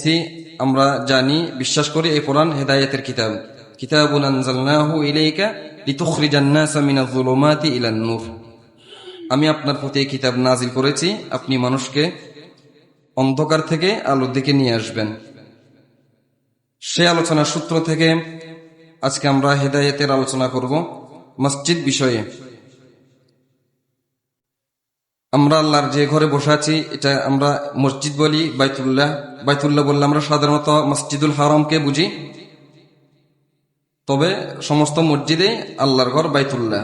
বলতেছি, আমরা জানি, বিশ্বাস করি এই কোরআন হেদায়েতের কিতাব। কিতাবুন আনজালনাহু ইলাইকা লিতুখরিজান নাসা মিনাজ যুলুমাতি ইলান নূর। আমি আপনার প্রতি এই কিতাব নাজিল করেছি, আপনি মানুষকে অন্ধকার থেকে আলোর দিকে নিয়ে আসবেন। সে আলোচনার সূত্র থেকে আজকে আমরা হেদায়েতের আলোচনা করব মসজিদ বিষয়ে। আমরা আল্লাহর যে ঘরে বসে আছি এটা আমরা মসজিদ বলি, বাইতুল্লাহ। বাইতুল্লাহ বললে আমরা সাধারণত মসজিদুল হারামকে বুঝি, তবে সমস্ত মসজিদে আল্লাহর ঘর বাইতুল্লাহ।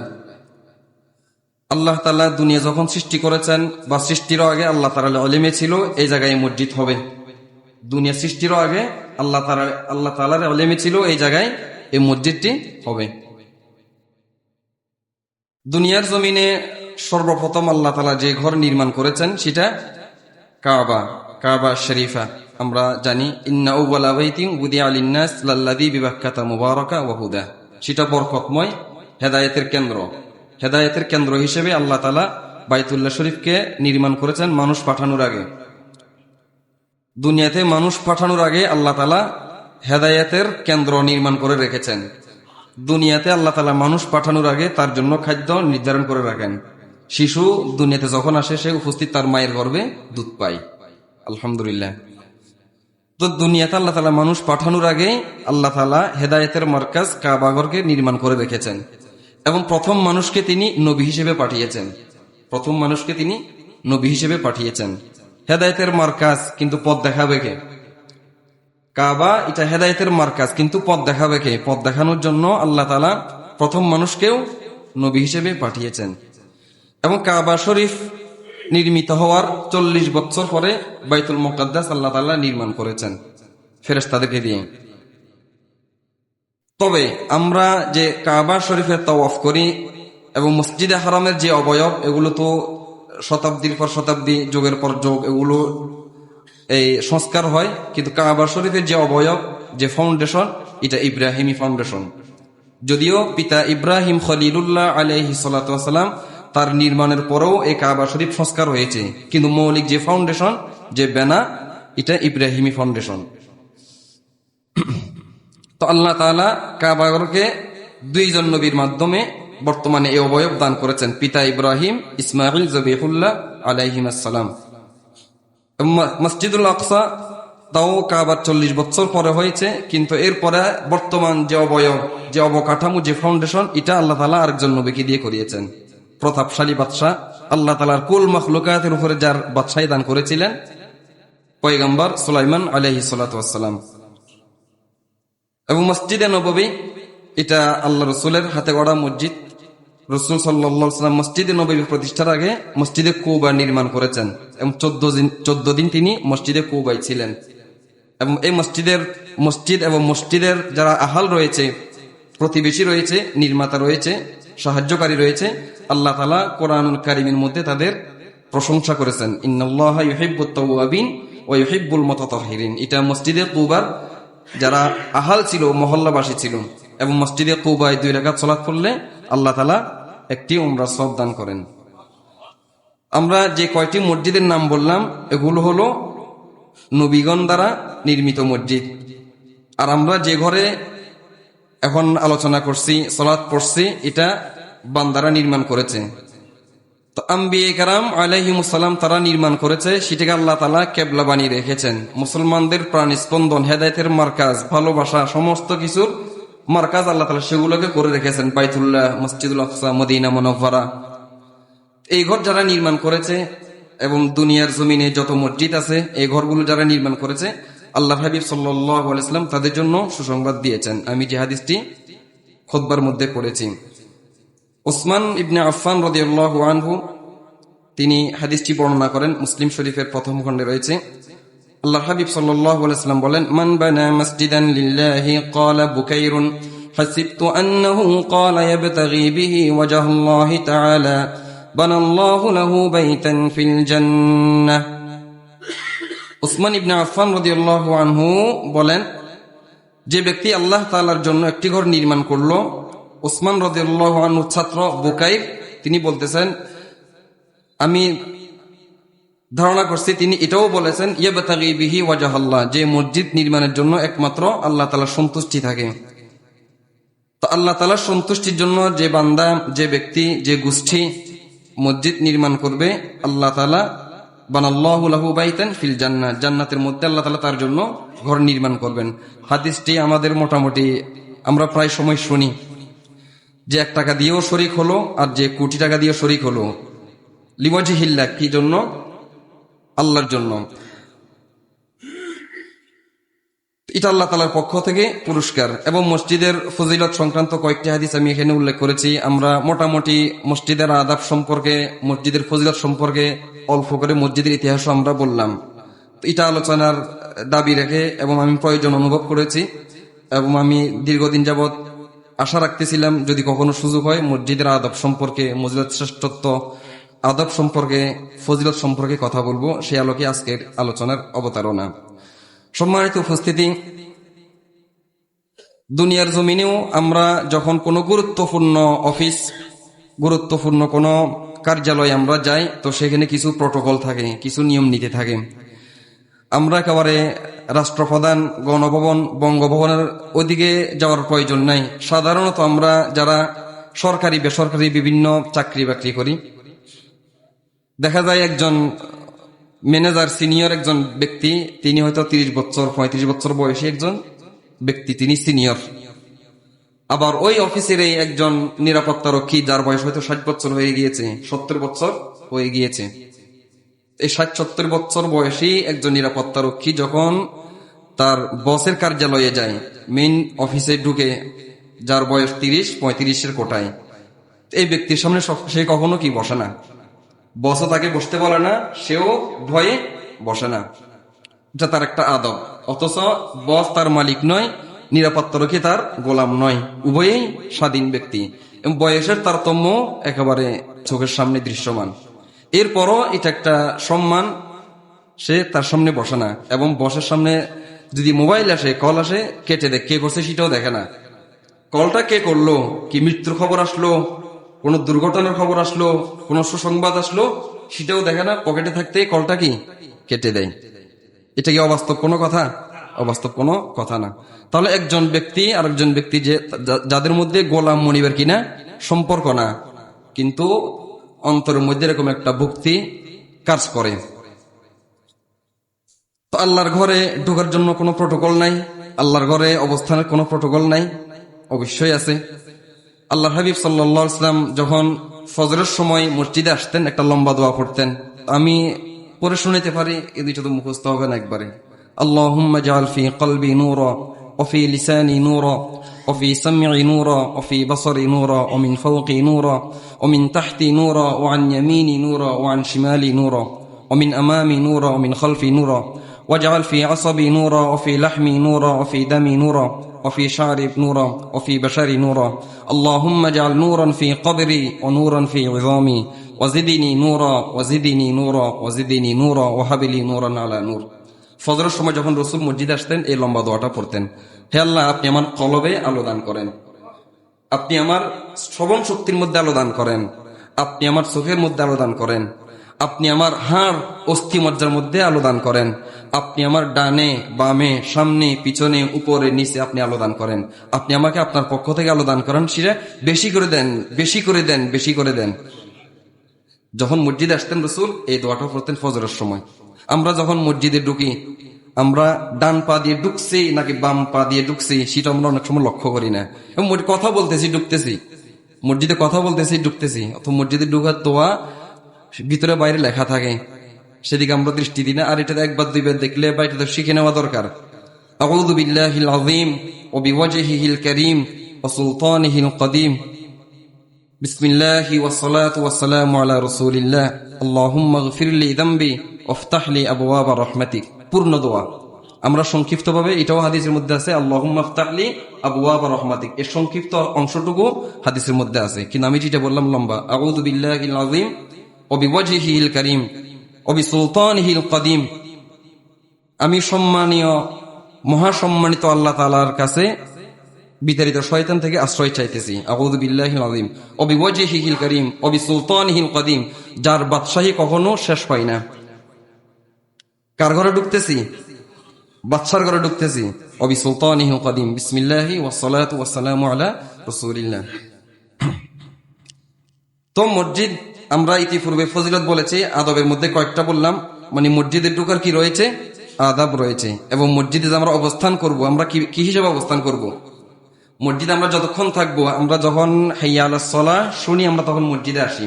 আল্লাহ তাআলা দুনিয়া যখন সৃষ্টি করেছেন বা সৃষ্টির আগে আল্লাহ তাআলা ইলমে ছিল এই জায়গায় মসজিদ হবে। দুনিয়া সৃষ্টির আগে আল্লাহ তাআলার ইলমে ছিল এই জায়গায় এই মসজিদটি হবে। দুনিয়ার জমিনে সর্বপ্রথম আল্লাহ তাআলা যে ঘর নির্মাণ করেছেন সেটা কাবা শরীফা। আমরা জানি ইন্না আউওয়ালা বাইতিন উদিআ লিন-নাস লাল্লাযী বিবাক্কাতা মুবারাকা ওয়া হুদা। সেটা বরকতময়, হেদায়েতের কেন্দ্র। হেদায়েতের কেন্দ্র হিসেবে আল্লাহ তাআলা বাইতুল্লাহ শরীফকে নির্মাণ করেছেন মানুষ পাঠানোর আগে। দুনিয়াতে মানুষ পাঠানোর আগে আল্লাহ তাআলা হেদায়েতের কেন্দ্র নির্মাণ করে রেখেছেন। দুনিয়াতে আল্লাহ তাআলা মানুষ পাঠানোর আগে তার জন্য খাদ্য নির্ধারণ করে রাখেন। শিশু দুনিয়াতে যখন আসে সে উপস্থিত তার মায়ের গর্ভে দুধ পায়, আলহামদুলিল্লাহ। তো দুনিয়াতে আল্লাহ তাআলা মানুষ পাঠানোর আগে আল্লাহ তাআলা হেদায়েতের মার্কাজ কাবাঘরকে নির্মাণ করে রেখেছেন এবং প্রথম মানুষকে তিনি নবী হিসেবে পাঠিয়েছেন। প্রথম মানুষকে তিনি নবী হিসেবে পাঠিয়েছেন। হেদায়েতের মার্কাজ, কিন্তু পথ দেখাবে কে? কাবা এটা হেদায়েতের মার্কাজ, কিন্তু পথ দেখাবে কে? পথ দেখানোর জন্য আল্লাহ তাআলা প্রথম মানুষকেও নবী হিসেবে পাঠিয়েছেন। এবং কাবা শরীফ নির্মিত হওয়ার 40 বছর পরে বাইতুল মুকাদ্দাস আল্লাহ তাআলা নির্মাণ করেছেন ফেরেশতাদেরকে দিয়ে। তবে আমরা যে কাবা শরীফের তাওয়াফ করি এবং মসজিদে হারামের যে অবয়ব, এগুলো তো শতাব্দীর পর শতাব্দী, যুগের পর যুগ এগুলো এই সংস্কার হয়, কিন্তু কাবা শরীফের যে অবয়ব, যে ফাউন্ডেশন, এটা ইব্রাহিমী ফাউন্ডেশন। যদিও পিতা ইব্রাহিম খলিলুল্লাহ আলাইহিস সালাতু ওয়াস সালাম তার নির্মাণের পরেও এই কাবা শরীফ সংস্কার হয়েছে, কিন্তু মৌলিক যে ফাউন্ডেশন, যে বেনা, এটা ইব্রাহিমী ফাউন্ডেশন। তো আল্লাহ তাআলা কাবাঘরকে 2 জন নবীর মাধ্যমে বর্তমানে এই অবয়ব দান করেছেন, পিতা ইব্রাহিম, ইসমাঈল জবিহুল্লাহ আলাইহিস সালাম। মসজিদুল আকসা তাও কাবার 40 বছর পরে হয়েছে, কিন্তু এরপরে বর্তমান যে অবয়ব, যে অবকাঠামো, যে ফাউন্ডেশন, এটা আল্লাহ তাআলা আরেকজন নবীকে দিয়ে করিয়েছেন। প্রতাপশালী বাদশাহ, আল্লাহ তাআলার কুল মাখলুকাতের উপরে যার বাদশাহী দান করেছিলেন, পয়গম্বর সুলাইমান আলাইহিস সালাতু ওয়াস সালাম। এবং মসজিদে নববী এটা আল্লাহ রাসূলের হাতে গড়া মসজিদ। রাসূল সাল্লাল্লাহু আলাইহি ওয়াসাল্লাম মসজিদে নববী প্রতিষ্ঠার আগে মসজিদে কুবা নির্মাণ করেছেন এবং 14 দিন তিনি মসজিদে কুবায় ছিলেন। এবং এই মসজিদ এবং মসজিদের যারা আহাল রয়েছে, প্রতিবেশী রয়েছে, নির্মাতা রয়েছে, সাহায্যকারী রয়েছে, আল্লাহ তাআলা কোরআনুল কারীমের মধ্যে তাদের প্রশংসা করেছেন, ইন্নাল্লাহা ইউহিব্বুত তাওয়াবিন ওয়া ইউহিব্বুল মুতাতাহহিরিন। এটা মসজিদে কুবার যারা আহাল ছিল, মহল্লাবাসী ছিল, এবং মসজিদে কুবায় 2 রাকাত সালাত পড়লে আল্লাহ তাআলা একটি উমরা সওয়াব দান করেন। আমরা যে কয়টি মসজিদের নাম বললাম এগুলো হলো নবীগণ দ্বারা নির্মিত মসজিদ। আর আমরা যে ঘরে এখন আলোচনা করছি, সালাত পড়ছি, এটা বান্দারা নির্মাণ করেছে। তো আম্বিয়ে কেরাম আলাইহিমুস সালাম তারা নির্মাণ করেছে, সেটাকে আল্লাহ তাআলা কিবলা বানিয়ে রেখেছেন। মুসলমানদের প্রাণ স্পন্দন, হেদায়েতের মার্কাজ, ভালোবাসা, সমস্ত কিছুর মার্কাজ আল্লাহ তাআলা সেগুলোকে করে রেখেছেন। বাইতুল্লাহ, মসজিদুল আকসা, মদিনা মুনাওয়ারা, এই ঘর যারা নির্মাণ করেছে এবং দুনিয়ার জমিনে যত মসজিদ আছে এই ঘরগুলো যারা নির্মাণ করেছে, আল্লাহর হাবিব সাল্লাল্লাহু আলাইহি ওয়াসাল্লাম তাদের জন্য সুসংবাদ দিয়েছেন। আমি যে হাদিসটি খুতবার মধ্যে পড়েছি, উসমান ইবনে আফফান রাদিয়াল্লাহু আনহু তিনি হাদিসটি বর্ণনা করেন, মুসলিম শরীফের প্রথম খণ্ডে রয়েছে। আল্লাহর হাবিব সাল্লাল্লাহু আলাইহি ওয়াসাল্লাম বলেন, মান বানা মাসজিদান লিল্লাহি ক্বালা বুকাইরুন হাসিবতু আন্নাহু ক্বালা ইয়াবতাগি বিহি ওয়াজহাল্লাহি তাআলা বানাল্লাহু লাহু বাইতান ফিল জান্নাহ। উসমান ইবনে আফফান রাদিয়াল্লাহু আনহু বলেন, যে ব্যক্তি আল্লাহ তাআলার জন্য একটি ঘর নির্মাণ করলো, উসমান রাদিয়াল্লাহু আনহু ছাত্র বুকাইর তিনি বলতেছেন, আমি ধারণা করছি তিনি এটাও বলেছেন ইয়াবতাগি বিহি ওয়াজহাল্লাহ, যে মসজিদ নির্মাণের জন্য একমাত্র আল্লাহ তাআলার সন্তুষ্টি থাকে। তো আল্লাহ তাআলার সন্তুষ্টির জন্য যে বান্দা, যে ব্যক্তি, যে গোষ্ঠী মসজিদ নির্মাণ করবে, আল্লাহ তাআলা বানাল্লাহু লাহু বাইতান ফিল জান্নাহ, জান্নাতের মধ্যে আল্লাহ তাআলা তার জন্য ঘর নির্মাণ করবেন। হাদিসটি আমাদের মোটামুটি আমরা প্রায় সময় শুনি, যে 1 টাকা দিয়েও শরীক হলো আর যে কোটি টাকা দিয়ে শরীক হলো, লিওয়াজহিল্লাহ, কি জন্য? আল্লাহর জন্য। এটা আল্লাহ তাআলার পক্ষ থেকে পুরস্কার। এবং মসজিদের ফজিলত সংক্রান্ত কয়েকটি হাদিস আমি এখানে উল্লেখ করেছি। আমরা মোটামুটি মসজিদের আদাব সম্পর্কে, মসজিদের ফজিলত সম্পর্কে অল্প করে মসজিদের ইতিহাসও আমরা বললাম। এটা আলোচনার দাবি রেখে এবং আমি প্রয়োজন অনুভব করেছি এবং আমি দীর্ঘদিন যাবৎ আশা রাখতেছিলাম যদি কখনো সুযোগ হয় মসজিদের আদব সম্পর্কে, মসজিদের শ্রেষ্ঠত্ব, আদব সম্পর্কে, ফজিলত সম্পর্কে কথা বলবো। সেই আলোকে আজকের আলোচনার অবতারণা। সম্মানিত উপস্থিতি, দুনিয়ার জমিনেও আমরা যখন কোনো গুরুত্বপূর্ণ অফিস, গুরুত্বপূর্ণ কোনো কার্যালয়ে আমরা যাই, তো সেখানে কিছু প্রটোকল থাকে, কিছু নিয়ম নীতি থাকে। আমরা একেবারে রাষ্ট্রপ্রধান, গণভবন, বঙ্গভবনের ওদিকে যাওয়ার প্রয়োজন নাই। সাধারণত আমরা যারা সরকারি বেসরকারি বিভিন্ন চাকরি বাকরি করি, দেখা যায় একজন ম্যানেজার, সিনিয়র একজন ব্যক্তি, তিনি হয়তো 30 বছর 35 বছর বয়সী একজন ব্যক্তি, তিনি সিনিয়র। আবার ওই অফিসের একজন নিরাপত্তা রক্ষী, যার বয়স হয়তো 60 বছর হয়ে গিয়েছে, 70 বছর হয়ে গিয়েছে। এই 60-70 বছর বয়সী একজন নিরাপত্তা রক্ষী যখন তার বসের কার্যালয়ে যায়, মেইন অফিসে ঢুকে, যার বয়স 30-35-এর কোটায়, এই ব্যক্তির সামনে সে কখনো কি বসে না। বসও তাকে বসতে বলে না, সেও ভয়ে বসে না। এটা তার একটা আদব। অথচ বস তার মালিক নয়, নিরাপত্তা রক্ষী তার গোলাম নয়, উভয়েই স্বাধীন ব্যক্তি এবং বয়সের তারতম্য একেবারে চোখের সামনে দৃশ্যমান। এরপরও এটা একটা সম্মান, সে তার সামনে বসে না। এবং বসের সামনে যদি মোবাইল আসে, কল আসে, কেটে দেয়, কে করছে সেটাও দেখে না। কলটা কে করলো, কি মৃত্যুর খবর আসলো, কোন দুর্ঘটনার খবর আসলো, কোন সুসংবাদ আসলো, সেটাও দেখে না। পকেটে থাকতে কলটা কি কেটে দেয়। এটা কি অবাস্তব কোনো কথা? অবাস্তব কোনো কথা না। তাহলে একজন ব্যক্তি আর একজন ব্যক্তি, যে যাদের মধ্যে গোলাম মনিবের কিনা সম্পর্ক না, কিন্তু অন্তরের মধ্যে এরকম একটা ভক্তি কাজ করে। তো আল্লাহর ঘরে ঢোকার জন্য কোনো প্রটোকল নাই, আল্লাহর ঘরে অবস্থানের কোনো প্রটোকল নাই? অবশ্যই আছে। আল্লাহর হাবিব সাল্লাল্লাহু আলাইহি ওয়াসাল্লাম যখন ফজরের সময় মসজিদে আসতেন, একটা লম্বা দোয়া পড়তেন। আমি পরে শুনাইতে পারি, এই দুইটা তো মুখস্থ হবে না একবারে। আল্লাহুম্মা জাআল ফি কলবি নূরা ওয়া ফি লিসানি নূরা ওয়া ফি সামঈ নূরা ওয়া ফি বসরি নূরা ওয়া মিন ফাওকি নূরা ওয়া মিন তাহতি নূরা ওয়া আন ইয়ামিনি নূরা ওয়া আন শিমালি নূরা ওয়া মিন আমামি নূরা ওয়া মিন খালফি নূরা واجعل في عصبي نورا وفي لحمي نورا وفي دمي نورا وفي شعري نورا وفي بشري نورا اللهم اجعل نورا في قبري ونورا في عظامي وزدني نورا وزدني نورا وزدني نورا وهب لي نورا على نور। ফজরের সময় যখন রাসূল মসজিদে আসতেন, এই লম্বা দোয়াটা পড়তেন। হে আল্লাহ, আপনি আমার কলবে আলো দান করেন, আপনি আমার শ্রবণ শক্তির মধ্যে আলো দান করেন, আপনি আমার চোখের মধ্যে আলো দান করেন, আপনি আমার হাড় অস্থি মজ্জার মধ্যে আলো দান করেন, আপনি আমার ডানে বামে সামনে পিছনে উপরে নিচে আপনি আলো দান করেন, আপনি আমাকে আপনার পক্ষ থেকে আলো দান করেন, সেটা বেশি করে দেন, বেশি করে দেন, বেশি করে দেন। যখন মসজিদে আসতেন রাসূল এই দোয়াটা পড়তেন ফজরের সময়। আমরা যখন মসজিদে ঢুকি, আমরা ডান পা দিয়ে ঢুকছি নাকি বাম পা দিয়ে ঢুকছি সেটা আমরা অনেক সময় লক্ষ্য করি না। এবং কথা বলতেছি ঢুকতেছি, মসজিদে কথা বলতেছি ঢুকতেছি, অথবা মসজিদে ঢুকার দোয়া ভিতরে বাইরে লেখা থাকে, সেদিকে আমরা দৃষ্টি দিই না। আর এটা একবার দুইবার দেখলে বা এটা তো শিখে নেওয়া দরকার। আউযু বিল্লাহিল আযীম ওয়া বিওয়াজহিহিল কারীম ওয়া সুলতানিহিল কদীম, বিসমিল্লাহি ওয়াস সালাতু ওয়াস সালামু আলা রাসূলিল্লাহ, আল্লাহুম্মা ইগফিরলি যামবি ওয়াফতাহলি আবওয়াবা রাহমাতিক। পূর্ণ দোয়া আমরা সংক্ষিপ্তভাবে, এটাও হাদিসের মধ্যে আছে, আল্লাহুম্মা ইফতাহলি আবওয়াবা রাহমাতিক, এর সংক্ষিপ্ত অংশটুকু হাদিসের মধ্যে আছে, কিন্তু আমি যেটা বললাম লম্বা। আউযু বিল্লাহিল আযীম ওয়া বিওয়াজহিহিল কারীম ওয়া বিসুলতানিহিল কদীম, আমি সম্মানীয় মহাসম্মানিত আল্লাহ তাআলার কাছে বিতাড়িত শয়তান থেকে আশ্রয় চাইতেছি। আউযু বিল্লাহিল আযীম ওয়া বিওয়াজহিহিল কারীম ওয়া বিসুলতানিহিল কদীম, যার বাদশাহী কখনো শেষ হয় না, কার ঘরে ঢুকতেছি? বাদশার ঘরে ঢুকতেছি। অবি সুলতানিহি কাদিম বিসমিল্লাহি ওয়াসসালাতু ওয়াসসালামু আলা রাসূলিল্লাহ। তো মসজিদ আমরা ইতিপূর্বে ফজিলত বলেছি, আদবের মধ্যে কয়েকটা বললাম। মানে মসজিদে ঢোকার কি রয়েছে? আদাব রয়েছে। এবং মসজিদে যে আমরা অবস্থান করব, আমরা কি হিসেবে অবস্থান করব? মসজিদে আমরা যতক্ষণ থাকবো, আমরা যখন হাইয়া আলাস সালাহ শুনি, আমরা তখন মসজিদে আসি।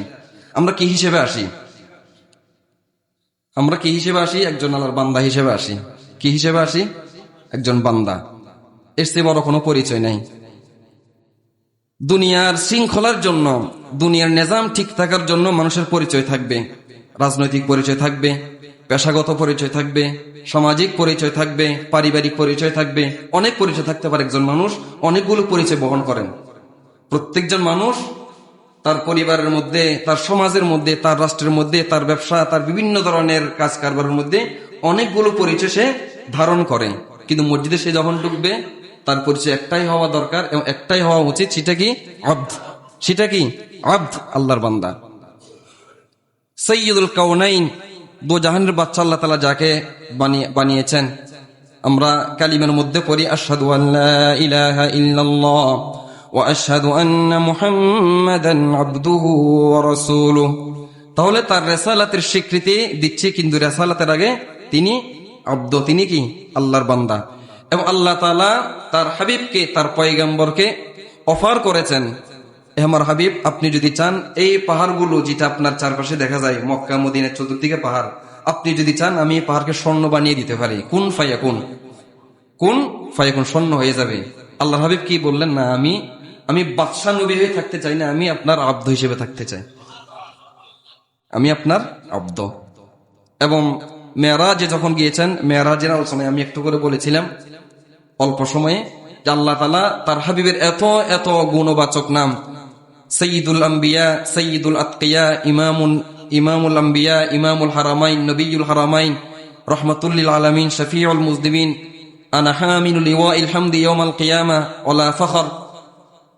আমরা কি হিসেবে আসি? আমরা কি হিসেবে আসি? একজন আল্লাহর বান্দা হিসেবে আসি। কি হিসেবে আসি? একজন বান্দা। এর চেয়ে বড় কোনো পরিচয় নাই। দুনিয়ার শৃঙ্খলার জন্য, দুনিয়ার নিজাম ঠিক থাকার জন্য মানুষের পরিচয় থাকবে, রাজনৈতিক পরিচয় থাকবে, পেশাগত পরিচয় থাকবে, সামাজিক পরিচয় থাকবে, পারিবারিক পরিচয় থাকবে, অনেক পরিচয় থাকতে পারে। একজন মানুষ অনেকগুলো পরিচয় বহন করেন। প্রত্যেকজন মানুষ তার পরিবারের মধ্যে, তার সমাজের মধ্যে, তার রাষ্ট্রের মধ্যে, তার ব্যবসা, তার বিভিন্ন ধরনের কাজ কারবারের মধ্যে অনেকগুলো পরিচয় সে ধারণ করে। কিন্তু মসজিদে সে যখন ঢুকবে, তার পরিচয় একটাই হওয়া দরকার এবং একটাই হওয়া উচিত, সেটা কি? আব্দ। সেটা কি? আব্দ, আল্লাহর বান্দা। সাইয়্যিদুল কাউনাইন, দো জাহানের বাদশা আল্লাহ তাআলা যাকে বানিয়েছেন, আমরা কালিমার মধ্যে পড়ি আশহাদু আল্লা ইলাহা ইল্লাল্লাহ ওয়া আশহাদু আন্না মুহাম্মাদান আবদুহু ওয়া রাসূলুহু। তাহলে তার রিসালাতের স্বীকৃতি দিচ্ছে, কিন্তু রিসালাতের আগে তিনি আব্দ, তিনি কি? আল্লাহর বান্দা। এবং আল্লাহ তাআলা তার হাবিবকে, তার পয়গম্বরকে অফার করেছেন, আমার হাবিব, আপনি যদি চান এই পাহাড়গুলো যেটা আপনার চারপাশে দেখা যায়, মক্কা মদিনার চতুর্দিকে পাহাড়, আপনি যদি চান আমি এই পাহাড়কে স্বর্ণ বানিয়ে দিতে পারি। কুন ফায়াকুন, কুন ফায়াকুন, স্বর্ণ হয়ে যাবে। আল্লাহ হাবিব কি বললেন? না, আমি বাদশা নবী হয়ে থাকতে চাই না, আমি আপনার আব্দ হিসেবে থাকতে চাই, আমি আপনার আব্দ। এবং মেরাজে যখন গিয়েছেন, মেরাজের আলোচনায় আমি একটু করে বলেছিলাম অল্প সময়ে, যে আল্লাহ তাআলা তার হাবিবের এত এত গুণবাচক নাম, সৈয়দুল আম্বিয়া, সৈয়দুল আতকিয়া, ইমামুল আম্বিয়া, ইমামুল হারামাইন, নবিয়ুল হারামাইন, রহমাতুল লিল আলামিন, শফিউল মুজনিবিন, আনা হামিলুল লিওয়াইল হামদি ইয়াউমাল কিয়ামা ওয়ালা ফখর,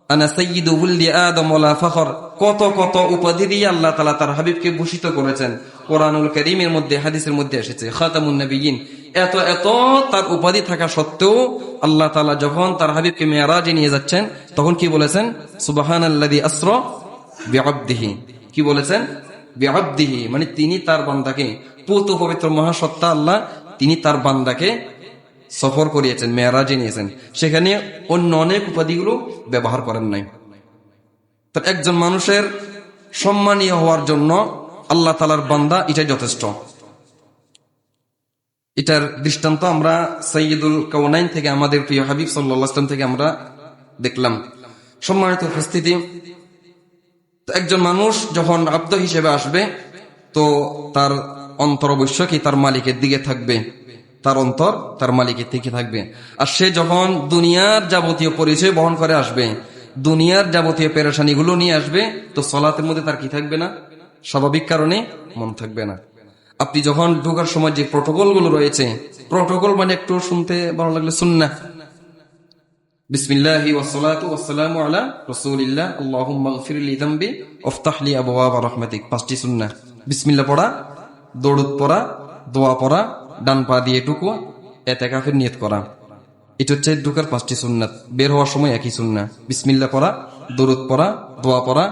আনা সাইয়্যিদু ওয়ালদি আদম ওয়ালা ফখর। কত কত উপাধি দিয়ে আল্লাহ তাআলা তার হাবিবকে ভূষিত করেছেন। কোরআনুল কারীমের মধ্যে, হাদিসের মধ্যে এসেছে খাতামুন নবিয়্যিন। এত এত তার উপাধি থাকা সত্ত্বেও আল্লাহ তাআলা যখন তার হাবিবকে মেরাজে নিয়ে যাচ্ছেন, তখন কি বলেছেন? সুবহানাল্লাযী আসরা বিআবদিহি। কি বলেছেন? বিআবদিহি, মানে তিনি তার বান্দাকে, পুত পবিত্র মহাসত্তা আল্লাহ, তিনি তার বান্দাকে সফর করিয়েছেন, মেরাজে নিয়েছেন। সেখানে অন্য অনেক উপাধিগুলো ব্যবহার করেন নাই। তো একজন মানুষের সম্মানীয় হওয়ার জন্য আল্লাহ তাআলার বান্দা, এটাই যথেষ্ট। এটার দৃষ্টান্ত আমরা সাইয়্যিদুল কাউনাইন থেকে, আমাদের প্রিয় হাবিব সাল্লাল্লাহু আলাইহি ওয়াসাল্লাম থেকে আমরা দেখলাম। সম্মানিত উপস্থিতি, তো একজন মানুষ যখন আব্দ হিসেবে আসবে, তো তার অন্তর অবশ্যই তার মালিকের দিকে থাকবে, তার অন্তর তার মালিকের দিকে থাকবে। আর সে যখন দুনিয়ার যাবতীয় পরিচয় বহন করে আসবে, দুনিয়ার যাবতীয় পেরেশানিগুলো নিয়ে আসবে, তো সালাতের মধ্যে তার কি থাকবে না? স্বাভাবিক কারণে মন থাকবে না। আপনি যখন ঢোকার সময় যে প্রটোকল গুলো রয়েছে, প্রটোকল মানে একটু শুনতে ভালো লাগলে সুন্নাহ, বিসমিল্লাহি ওয়াসসালাতু ওয়াসসালামু আলা রাসূলিল্লাহ, আল্লাহুম্মা গফিরলি যামবি ওয়াফতাহলি আবওয়াবা রাহমাতিক। পাঁচটি সুন্নাহ: বিসমিল্লাহ পড়া, দরুদ পড়া, দোয়া পড়া, ডান পা দিয়ে টুকু, ইতিকাফের নিয়ত করা। এটা হচ্ছে ঢোকার পাঁচটি সুন্নাত। বের হওয়ার সময় একই সুন্নাহ: বিসমিল্লাহ পড়া, দরুদ পড়া, দোয়া পড়া,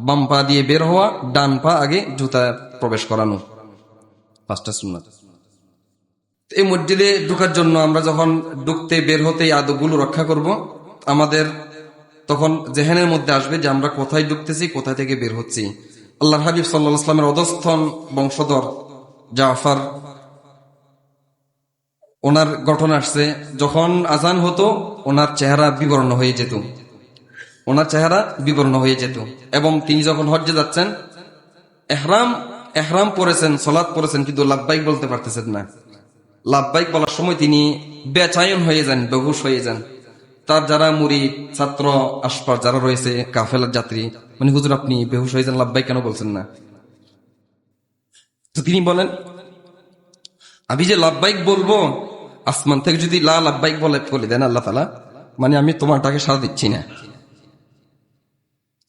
বাম পা দিয়ে বের হওয়া, ডান পা আগে জুতা প্রবেশ করানো। পাঁচটা সুন্নাত। এই মসজিদে ঢোকার জন্য আমরা যখন ঢুকতে বের হতে এই আদবগুলো রক্ষা করব, আমাদের তখন জেহেনের মধ্যে আসবে যে আমরা কোথায় ঢুকতেছি, কোথায় থেকে বের হচ্ছি। আল্লাহর হাবিব সাল্লাল্লাহু আলাইহি ওয়াসাল্লামের অধস্তন বংশধর জাফর, ওনার ঘটনা আসছে, যখন আজান হতো ওনার চেহারা বিবর্ণ হয়ে যেত, ওনার চেহারা বিবর্ণ হয়ে যেত। এবং তিনি যখন হজ্জে যাচ্ছেন, এহরাম পরেছেন, সালাত পড়েছেন, কিন্তু লাব্বাইক বলতে পারতেছেন না। লাব্বাইক বলার সময় তিনি বেচায়ন হয়ে যান, বেহুশ হয়ে যান। তার যারা মুরিদ, ছাত্র, আশপাশ যারা রয়েছে, কাফেলার যাত্রী, মানে হুজুর আপনি বেহুশ হয়ে যান, লাব্বাইক কেন বলছেন না? তো তিনি বলেন, আমি যে লাব্বাইক বলবো, আসমান থেকে যদি লা লাব্বাইক বলে দেন আল্লাহ তাআলা, মানে আমি তোমারটাকে সাড়া দিচ্ছি না।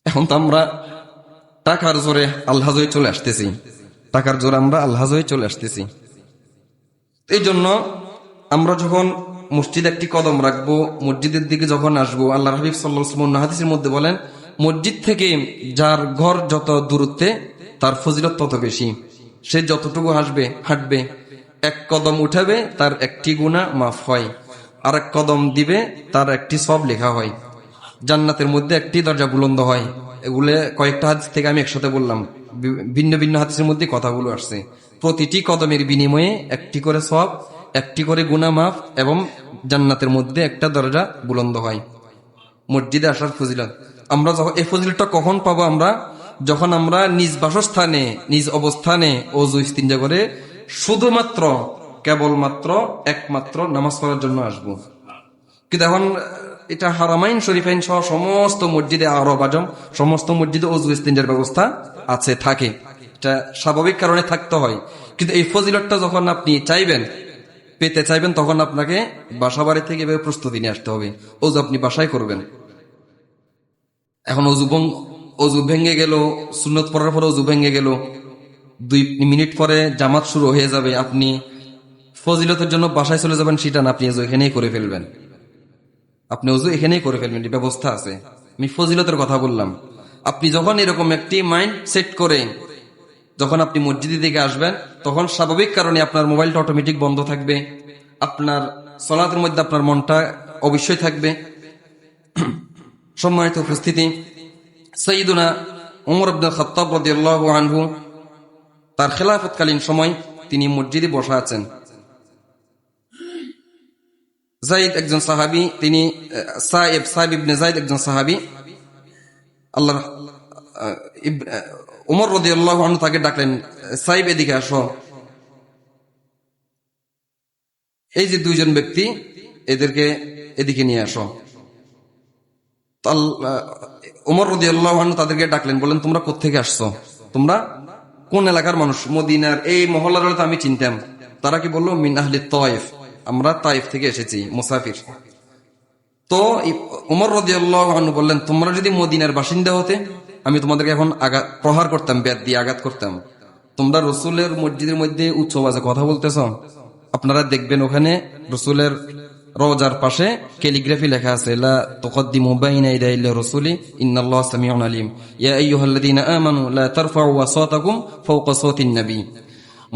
এখন তো আমরা টাকার জোরে আল্লাহ হয়ে চলে আসতেছি, টাকার জোরে আমরা আল্লাহ হয়ে চলে আসতেছি। এই জন্য আমরা যখন মসজিদে একটি কদম রাখবো, মসজিদের দিকে যখন আসবো, আল্লাহর হাবিব সাল্লাল্লাহু আলাইহি ওয়াসাল্লাম হাদিসের মধ্যে বলেন, মসজিদ থেকে যার ঘর যত দূরত্বে তার ফজিলত তত বেশি। সে যতটুকু হাঁটবে, এক কদম উঠাবে তার একটি গুনাহ মাফ হয়, আর এক কদম দিবে তার একটি সওয়াব লেখা হয়, জান্নাতের মধ্যে একটি দরজা বুলন্দ হয়। এগুলো কয়েকটা হাদিস থেকে আমি একসাথে বললাম, ভিন্ন ভিন্ন হাদিসের মধ্যে কথাগুলো আসছে। প্রতিটি কদমের বিনিময়ে একটি করে সওয়াব, একটি করে গুনাহ মাফ এবং জান্নাতের মধ্যে একটা দরজা বুলন্দ হয়। মসজিদে আসার ফজিলত আমরা যখন, এই ফজিলতটা কখন পাবো? আমরা যখন আমরা নিজ বাসস্থানে, নিজ অবস্থানে ওযু ইস্তিনজা করে শুধুমাত্র, কেবলমাত্র, একমাত্র নামাজ পড়ার জন্য আসবো। কিন্তু এখন এটা হারামাইন শরীফাইন সহ সমস্ত মসজিদে, আরব আজম সমস্ত মসজিদে ওযু ইস্তিনজার ব্যবস্থা আছে, থাকে। এটা স্বাভাবিক কারণে থাকতে হয়। কিন্তু এই ফজিলতটা যখন আপনি পেতে চাইবেন, তখন আপনাকে বাসা বাড়ি থেকে এভাবে প্রস্তুতি নিয়ে আসতে হবে। ওযু আপনি বাসায় করবেন। এখন অজু ভেঙে গেল, সুন্নত পড়ার পরে অজু ভেঙে গেল, 2 মিনিট পরে জামাত শুরু হয়ে যাবে, আপনি ফজিলতের জন্য বাসায় চলে যাবেন, সেটা না, আপনি অজু এখানেই করে ফেলবেন। আপনি অজু এখানেই করে ফেলবেন, ব্যবস্থা আছে। আমি ফজিলতের কথা বললাম। আপনি যখন এরকম একটি মাইন্ড সেট করে যখন আপনি মসজিদের দিকে আসবেন, তখন স্বাভাবিক কারণে আপনার মোবাইলটা অটোমেটিক বন্ধ থাকবে, আপনার সালাতের মধ্যে আপনার মনটা অবশ্যই থাকবে। সম্মানিত উপস্থিতি, সাইয়্যিদুনা ওমর ইবনে খাত্তাব রাদিয়াল্লাহু আনহু তার খেলাফতকালীন সময় তিনি মসজিদে বসা আছেন। যায়েদ একজন সাহাবী, তিনি সাইব ইবনে যায়েদ একজন সাহাবী। আল্লাহ ওমর রাদিয়াল্লাহু আনহু তাকে ডাকলেন, সাইব এদিকে আসো। এই যে 2 জন ব্যক্তি, এদেরকে এদিকে নিয়ে আসো। ওমর রাদিয়াল্লাহু আনহু তাদেরকে ডাকলেন, বলেন, তোমরা কোত্থেকে আসছো? তোমরা কোন এলাকার মানুষ? মদিনার এই মহল্লার তো আমি চিনতাম। তারা কি বললো? মিন আহলি তায়েফ, আমরা তায়েফ থেকে এসেছি, মুসাফির। তো ওমর রাদিয়াল্লাহু আনহু বললেন, তোমরা যদি মদিনার বাসিন্দা হতে, আমি তোমাদেরকে এখন প্রহার করতাম, ব্যাট দিয়ে আঘাত করতাম। তোমরা রসুলের মসজিদের মধ্যে উচ্চ আওয়াজে কথা বলতেছ। আপনারা দেখবেন ওখানে রসুলের রওজার পাশে ক্যালিগ্রাফি লেখা আছে, লা তুকদ্দিমু বাইনা ইয়াদাইল রাসূলি ইন্নাল্লাহা সামিউন আলিম, ইয়া আইয়ুহাল্লাযীনা আমানু লা তারফাউ আসাতাকুম ফাওকা সাওতিন নবী।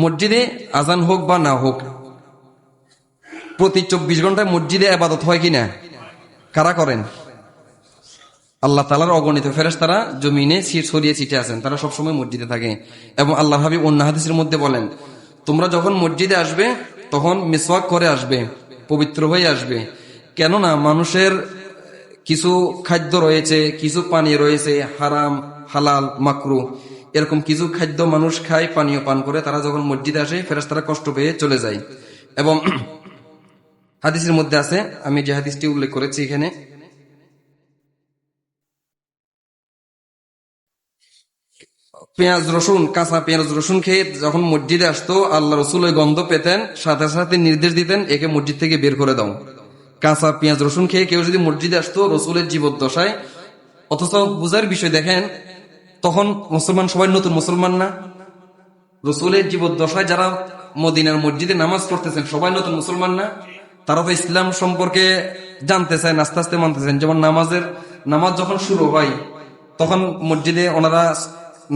মসজিদে আজান হোক বা না হোক, প্রতি 24 ঘন্টায় মসজিদে ইবাদত হয় কিনা? কারা করেন? আল্লাহ তাআলার অগণিত ফেরেশতারা জমিনে ছড়িয়ে ছিটিয়ে আছেন, তারা সবসময় মসজিদে থাকে। এবং আল্লাহর হাবিব অন্য হাদিসের মধ্যে বলেন, তোমরা যখন মসজিদে আসবে তখন মিসওয়াক করে আসবে, পবিত্র হয়ে আসবে। কেননা মানুষের কিছু খাদ্য রয়েছে, কিছু পানীয় রয়েছে, হারাম, হালাল, মাকরু, এরকম কিছু খাদ্য মানুষ খায়, পানীয় পান করে। তারা যখন মসজিদে আসে, ফেরেশতারা কষ্ট পেয়ে চলে যায়। এবং হাদিসের মধ্যে আছে, আমি যে হাদিসটি উল্লেখ করেছি এখানে, কাঁচা পেঁয়াজ রসুন খেয়ে যখন মসজিদে আসতো, আল্লাহ রসুল ওই গন্ধ পেতেন, সাথে সাথে নির্দেশ দিতেন, একে মসজিদ থেকে বের করে দাও। কাঁচা পেঁয়াজ রসুন খেয়ে কেউ যদি মসজিদে আসতো রসুলের জীবদ্দশায়, অথচ বুঝার বিষয় দেখেন, তখন মুসলমান সবাই নতুন মুসলমান না? রসুলের জীবদ্দশায় যারা মদিনার মসজিদে নামাজ পড়তেছেন সবাই নতুন মুসলমান না? তারা তো ইসলাম সম্পর্কে জানতে চান, আস্তে আস্তে মানতেছেন। যেমন নামাজ যখন শুরু হয়, তখন মসজিদে ওনারা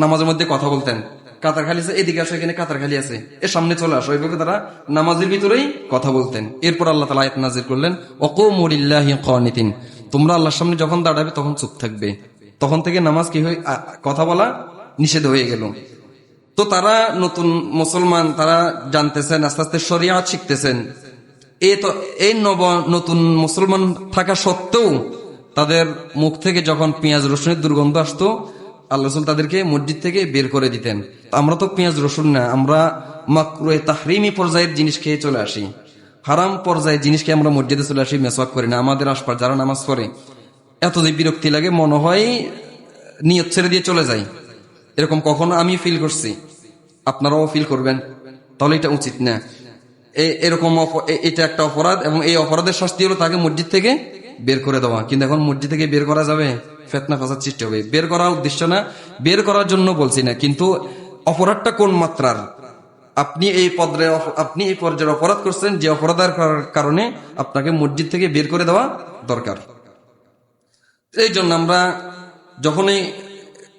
নামাজের মধ্যে কথা বলতেন, কাতার খালি আছে, এদিকে আসো, এখানে কাতার খালি আছে, এর সামনে চলে আসো। এইভাবে তারা নামাজের ভিতরেই কথা বলতেন। এরপর আল্লাহ তাআলা আয়াত নাযিল করলেন, ওয়াকুমু লিল্লাহি কানিতিন, তোমরা আল্লাহর সামনে যখন দাঁড়াবে তখন চুপ থাকবে। তখন থেকে নামাজ কি হয়, কথা বলা নিষেধ হয়ে গেল। তো তারা নতুন মুসলমান, তারা জানতেছেন, আস্তে আস্তে শরিয়াত শিখতেছেন। এই নতুন মুসলমান থাকা সত্ত্বেও তাদের মুখ থেকে যখন পেঁয়াজ রসুনের দুর্গন্ধ আসতো, আল্লাহ রাসূল তাদেরকে মসজিদ থেকে বের করে দিতেন। আমরা তো পেঁয়াজ রসুন না, আমরা মাকরুহে তাহরিমি পর্যায়ের জিনিস খেয়ে চলে আসি, হারাম পর্যায়ের জিনিস খেয়ে আমরা মসজিদে চলে আসি, মেসওয়াক করি না। আমাদের আশপাশ যারা নামাজ পড়ে, এত যে বিরক্তি লাগে, মনে হয় নিয়ত ছেড়ে দিয়ে চলে যায়। এরকম কখনো আমি ফিল করছি, আপনারাও ফিল করবেন। তাহলে এটা উচিত না। এরকম এটা একটা অপরাধ, এবং এই অপরাধের শাস্তি হলো তাকে মসজিদ থেকে বের করে দেওয়া। কিন্তু এখন মসজিদ থেকে বের করা যাবে? ফিতনা ফাসাদ সৃষ্টি হবে। বের করার উদ্দেশ্য না, বের করার জন্য বলছি না, কিন্তু অপরাধটা কোন মাত্রার, আপনি এই পর্যায়ে অপরাধ করছেন, যে অপরাধের কারণে আপনাকে মসজিদ থেকে বের করে দেওয়া দরকার। এই জন্য আমরা যখনই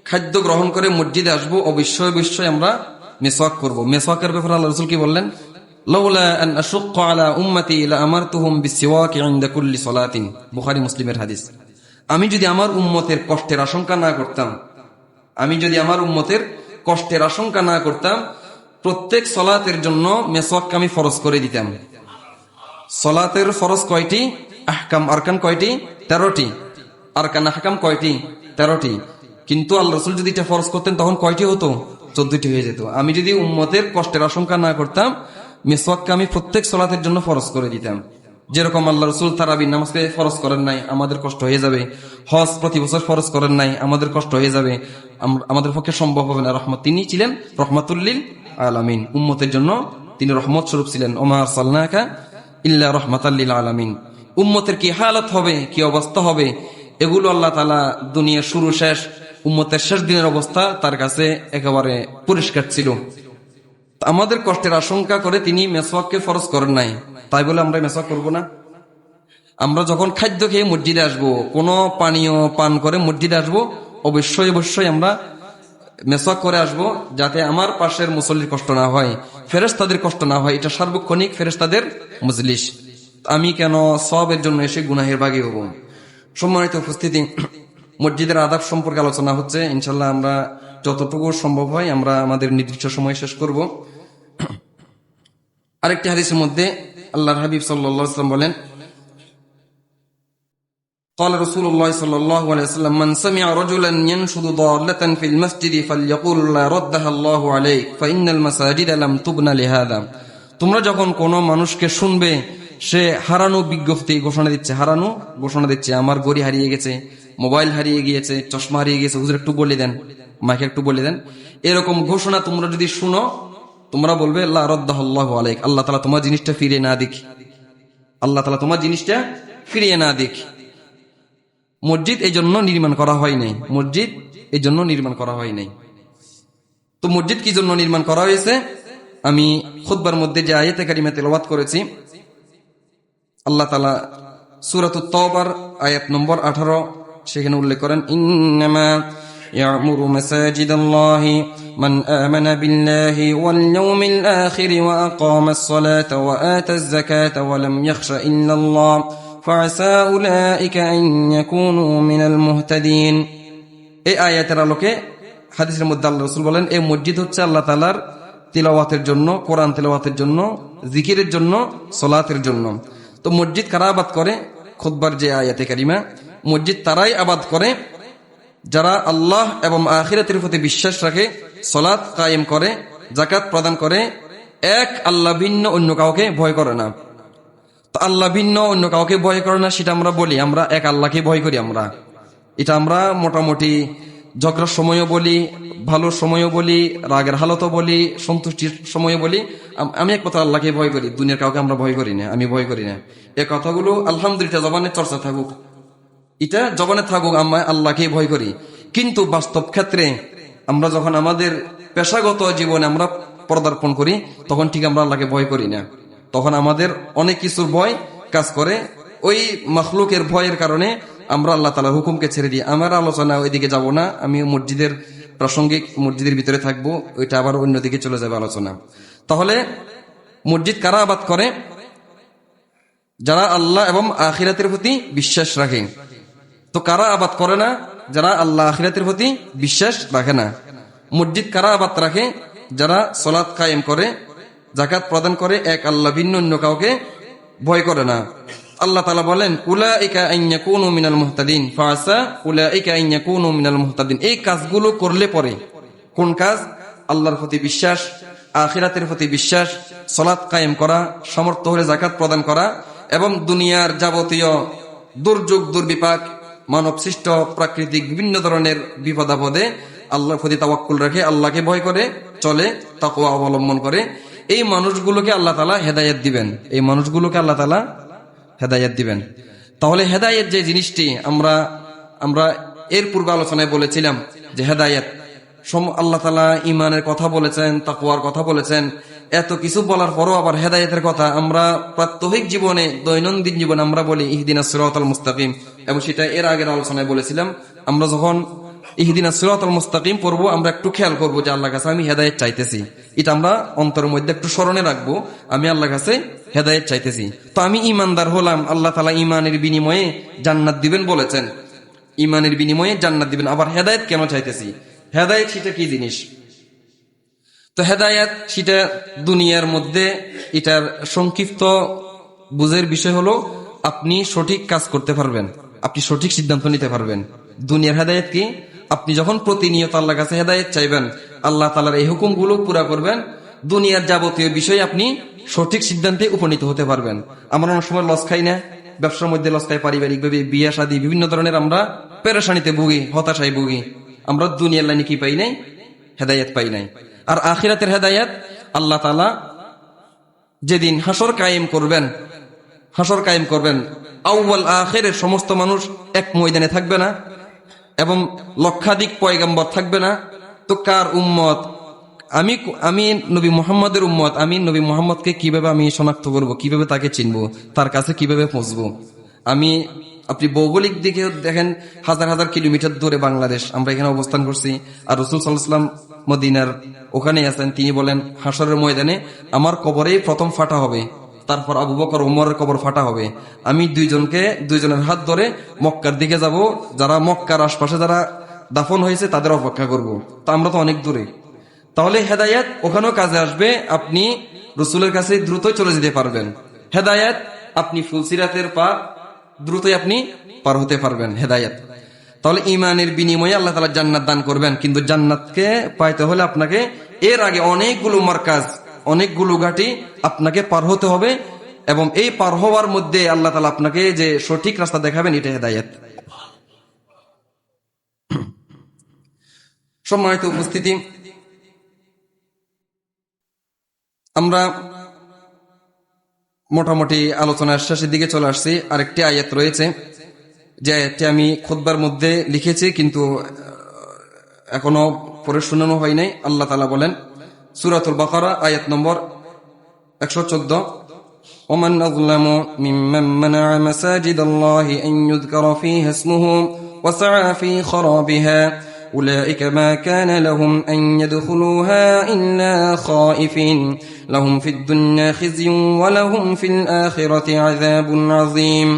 খাদ্য গ্রহণ করে মসজিদে আসবো অবশ্যই আমরা মেসওয়াক করব। মেসওয়াকের ব্যাপারে আল্লাহ রাসূল কি বললেন? লাউলা আন আশুক্কা আলা উম্মতি লাআমারতুহুম বিসওয়াকি ইনদা কুল্লি সালাতিন, বুখারী মুসলিমের হাদিস। আমি যদি আমার উম্মতের কষ্টের আশঙ্কা না করতাম, প্রত্যেক সলাতের জন্য মেসওয়াককে আমি ফরজ করে দিতাম। সলাতের ফরজ কয়টি? আহকাম আরকান কয়টি? 13টি। আরকান আহকাম কয়টি? 13টি। কিন্তু আল্লাহ রাসূল যদি এটা ফরজ করতেন তখন কয়টি হতো? 14টি হয়ে যেত। আমি যদি উম্মতের কষ্টের আশঙ্কা না করতাম, মেসওয়াককে আমি প্রত্যেক সলাতের জন্য ফরজ করে দিতাম। যেরকম আল্লাহ রাসূল তারাবির নামাজকে ফরজ করেন নাই, আমাদের কষ্ট হয়ে যাবে। হজ প্রতি বছর ফরজ করেন নাই, আমাদের কষ্ট হয়ে যাবে, আমাদের পক্ষে সম্ভব হবে না। তিনি ছিলেন রহমাতুল্লিল আলামিন, উম্মতের জন্য তিনি রহমত স্বরূপ ছিলেন। ওমা আরসালনাকা ইল্লা রাহমাতাল আলামিন। উম্মতের কি হালত হবে, কি অবস্থা হবে, এগুলো আল্লাহ তাআলা দুনিয়ার শুরু শেষ, উম্মতের শেষ দিনের অবস্থা তার কাছে একেবারে পরিষ্কার ছিল। আমাদের কষ্টের আশঙ্কা করে তিনি মেসওয়াককে ফরজ করেন নাই, তাই বলে আমরা মেসওয়াক করব না? আমরা যখন খাদ্য খেয়ে মসজিদে আসবো, কোনো পানীয় পান করে মসজিদে আসবো, অবশ্যই আমরা মেসওয়াক করে আসবো, যাতে আমার পাশের মুসল্লির কষ্ট না হয়, ফেরেশতাদের কষ্ট না হয়। এটা সার্বক্ষণিক ফেরেশতাদের মজলিস, আমি কেন সওয়াবের জন্য এসে গুনাহের ভাগী হব? সম্মানিত উপস্থিতি, মসজিদের আদাব সম্পর্কে আলোচনা হচ্ছে। ইনশাল্লাহ আমরা যতটুকু সম্ভব হয় আমরা আমাদের নির্দিষ্ট সময় শেষ করব। আরেকটি হাদিসের মধ্যে আল্লাহর হাবিব সাল্লাল্লাহু আলাইহি ওয়াসাল্লাম বলেন, قال رسول الله صلى الله عليه وسلم من سمع رجلا ينشد ضالة في المسجد فليقول لا ردها الله عليك فإن المساجد لم تبنى لهذا। তোমরা যখন কোনো মানুষকে শুনবে সে হারানো বিজ্ঞপ্তি ঘোষণা দিচ্ছে, আমার ঘড়ি হারিয়ে গেছে, মোবাইল হারিয়ে গিয়েছে, চশমা হারিয়ে গেছে, হুজুর একটু বলে দেন, মাকে একটু বলে দেন, এরকম ঘোষণা তোমরা যদি শুনো, তোমরা বলবে লা রাদ্দাহাল্লাহু আলাইক, আল্লাহ তাআলা তোমার জিনিসটা ফিরিয়ে না দিক। মসজিদ এই জন্য নির্মাণ করা হয় নাই। তো মসজিদ কি জন্য নির্মাণ করা হয়েছে? আমি খুতবার মধ্যে যে আয়াতে কারিমা তেলাওয়াত করেছি, আল্লাহ তাআলা সূরাতুত তাওবার আয়াত নম্বর 18 সেখানে উল্লেখ করেন, ইন্নামা ইয়ামুরু মাসাজিদাল্লাহি মান আমানা বিল্লাহি ওয়াল ইয়াউমিল আখির ওয়া আকামাস সালাতা ওয়া আতাজ যাকাতা ওয়া লাম ইয়াখশা ইল্লাল্লাহ ফাআসা উলাইকা আন ইয়াকুনু মিনাল মুহতাদিন। এই আয়াতের আলোকে হাদিসের মধ্যে আল্লাহ রাসূল বলেন, এই মসজিদ হচ্ছে আল্লাহ তাআলার তিলাওয়াতের জন্য, কোরআন তিলাওয়াতের জন্য, জিকিরের জন্য, সালাতের জন্য। তো মসজিদ কারা আবাদ করে? খুতবার যে আয়াতে কারিমা, মসজিদ তারাই আবাদ করে যারা আল্লাহ এবং আখিরাতের প্রতি বিশ্বাস রাখে, সালাত কায়েম করে, যাকাত প্রদান করে, এক আল্লাহ ভিন্ন অন্য কাউকে ভয় করে না। তো আল্লাহ ভিন্ন অন্য কাউকে ভয় করে না সেটা আমরা বলি, আমরা এক আল্লাহকে ভয় করি। এটা আমরা মোটামুটি ঝগড়ার সময়ও বলি, ভালো সময়ও বলি, রাগের হালতও বলি, সন্তুষ্টির সময়ও বলি, আমি এক কথা আল্লাহকে ভয় করি, দুনিয়ার কাউকে আমরা ভয় করি না, আমি ভয় করি না। এই কথাগুলো আলহামদুলিল্লাহ জবানে চর্চা থাকুক, এটা জবানে থাকুক, আমরা আল্লাহকে ভয় করি। কিন্তু বাস্তব ক্ষেত্রে আমরা যখন আমাদের পেশাগত জীবনে আমরা পদার্পণ করি, তখন ঠিক আমরা আল্লাহকে ভয় করি না। তখন আমাদের অনেক কিছুর ভয় কাজ করে, ওই মাখলুকের ভয়ের কারণে আমরা আল্লাহ তাআলার হুকুমকে ছেড়ে দিই। আমার আলোচনা ওইদিকে যাব না, আমি মসজিদের প্রাসঙ্গিক মসজিদের ভিতরে থাকবো, ওইটা আবার অন্যদিকে চলে যাবে আলোচনা। তাহলে মসজিদ কারা আবাদ করে? যারা আল্লাহ এবং আখিরাতের প্রতি বিশ্বাস রাখে। তো কারা আবাদ করে না? যারা আল্লাহ আখিরাতের প্রতি বিশ্বাস রাখে না। মসজিদ কারা আবাদ রাখে? যারা সালাত কায়েম করে, যাকাত প্রদান করে, এক আল্লাহ ভিন্ন অন্য কাউকে ভয় করে না। আল্লাহ তাআলা বলেন, উলাইকা আন ইয়াকুনু মিনাল মুহতাদিন ফাআসা উলাইকা আন ইয়াকুনু মিনাল মুহতাদিন। এই কাজগুলো করলে পরে, কোন কাজ? আল্লাহর প্রতি বিশ্বাস, আখিরাতের প্রতি বিশ্বাস, সালাত কায়েম করা, সামর্থ্য হলে যাকাত প্রদান করা, এবং দুনিয়ার যাবতীয় দুর্যোগ দুর্বিপাক, মানব সৃষ্ট প্রাকৃতিক বিভিন্ন ধরনের বিপদ আপদে আল্লাহর প্রতি তাওয়াক্কুল রাখে, আল্লাহকে ভয় করে চলে, তাকওয়া অবলম্বন করে, এই মানুষগুলোকে আল্লাহ তাআলা হেদায়েত দিবেন। তাহলে হেদায়েত যে জিনিসটি আমরা এর পূর্বে আলোচনায় বলেছিলাম যে হেদায়েত, আল্লাহ তাআলা ঈমানের কথা বলেছেন, তাকওয়ার কথা বলেছেন, এত কিছু বলার পরও আবার হেদায়েতের কথা আমরা প্রাত্যহিক জীবনে, দৈনন্দিন জীবনে আমরা বলি ইহদিনাস সিরাতাল মুস্তাকিম, এবং সেটা এর আগের আলোচনায় বলেছিলাম। আমরা যখন ইহদিনাস সিরাতাল মুস্তাকিম পড়বো, আমরা একটু খেয়াল করবো যে আল্লাহর কাছে আমি হেদায়েত চাইতেছি। এটা আমরা অন্তরের মধ্যে একটু স্মরণে রাখবো, আমি আল্লাহর কাছে হেদায়েত চাইতেছি। তো আমি ইমানদার হলাম, আল্লাহ তাআলা ইমানের বিনিময়ে জান্নাত দিবেন বলেছেন, ইমানের বিনিময়ে জান্নাত দিবেন। আবার হেদায়েত কেন চাইতেছি? হেদায়েত সেটা কি জিনিস? তো হেদায়েত সেটা দুনিয়ার মধ্যে, এটার সংক্ষিপ্ত বুঝের বিষয় হলো আপনি সঠিক কাজ করতে পারবেন, আপনি সঠিক সিদ্ধান্ত নিতে পারবেন। দুনিয়ার হেদায়েত কি? আপনি যখন প্রতিনিয়ত আল্লাহর কাছে হেদায়েত চাইবেন, আল্লাহ তাআলার এই হুকুমগুলো পুরা করবেন, দুনিয়ার যাবতীয় বিষয়ে আপনি সঠিক সিদ্ধান্তে উপনীত হতে পারবেন। আমরা অনেক সময় লস খাই না? ব্যবসার মধ্যে লস খাই, পারিবারিকভাবে, বিয়ে শাদী, বিভিন্ন ধরনের আমরা পেরেশানিতে ভুগি, হতাশায় ভুগি। আমরা দুনিয়ার লাইনে কি পাই নাই? হেদায়েত পাই নাই। আর আখিরাতের হেদায়েত আল্লাহ তাআলা যেদিন হাসর কায়েম করবেন, আউয়াল আখিরের সমস্ত মানুষ এক ময়দানে থাকবে না, এবং লক্ষাধিক পয়গম্বর থাকবে না। তো কার উম্মত? আমি নবী মুহাম্মদের উম্মত। আমি নবী মুহাম্মদকে কিভাবে আমি শনাক্ত করব, কিভাবে তাকে চিনবো, তার কাছে কিভাবে পৌঁছবো? আপনি ভৌগোলিক দিকে দেখেন, হাজার হাজার কিলোমিটার দূরে বাংলাদেশ, আমরা এখানে অবস্থান করছি, আর রাসূল সাল্লাল্লাহু আলাইহি ওয়াসাল্লাম মদিনার ওখানেই আছেন। তিনি বলেন হাসরের ময়দানে আমার কবরেই প্রথম ফাটা হবে, তারপর আবু বকর ওমরের কবর ফাটা হবে। আমি দুইজনের হাত ধরে মক্কার দিকে যাব, যারা মক্কার আশপাশে যারা দাফন হয়েছে তাদের অপেক্ষা করব। তো আমরা তো অনেক দূরে। তাহলে হেদায়েত ওখানেও কাজে আসবে, আপনি রসুলের কাছে দ্রুতই চলে যেতে পারবেন। হেদায়েত, আপনি ফুলসিরাতের পার দ্রুতই আপনি পার হতে পারবেন। হেদায়েত তাহলে ইমানের বিনিময়ে আল্লাহ তাআলা জান্নাত দান করবেন, কিন্তু জান্নাতকে পাইতে হলে আপনাকে এর আগে অনেকগুলো মারকাজ, অনেকগুলো ঘাটি আপনাকে পার হতে হবে, এবং এই পার হওয়ার মধ্যে আল্লাহ তাআলা আপনাকে যে সঠিক রাস্তা দেখাবেন, এটা হেদায়েত। সম্মানিত উপস্থিতি, আমরা মোটামুটি আলোচনার শেষের দিকে চলে আসছি। আরেকটি আয়াত রয়েছে, যে আয়াতটি আমি খুতবার মধ্যে লিখেছি কিন্তু এখনো পরে শোনানো হয় নাই। আল্লাহ তাআলা বলেন সূরাতুল বাকারা আয়াত নম্বর 114, ومن أظلم ممن منع مساجد الله أن يذكر فيها اسمه وسعى في خرابها أولئك ما كان لهم أن يدخلوها إلا خائفين لهم في الدنيا خزي ولهم في الآخرة عذاب عظيم।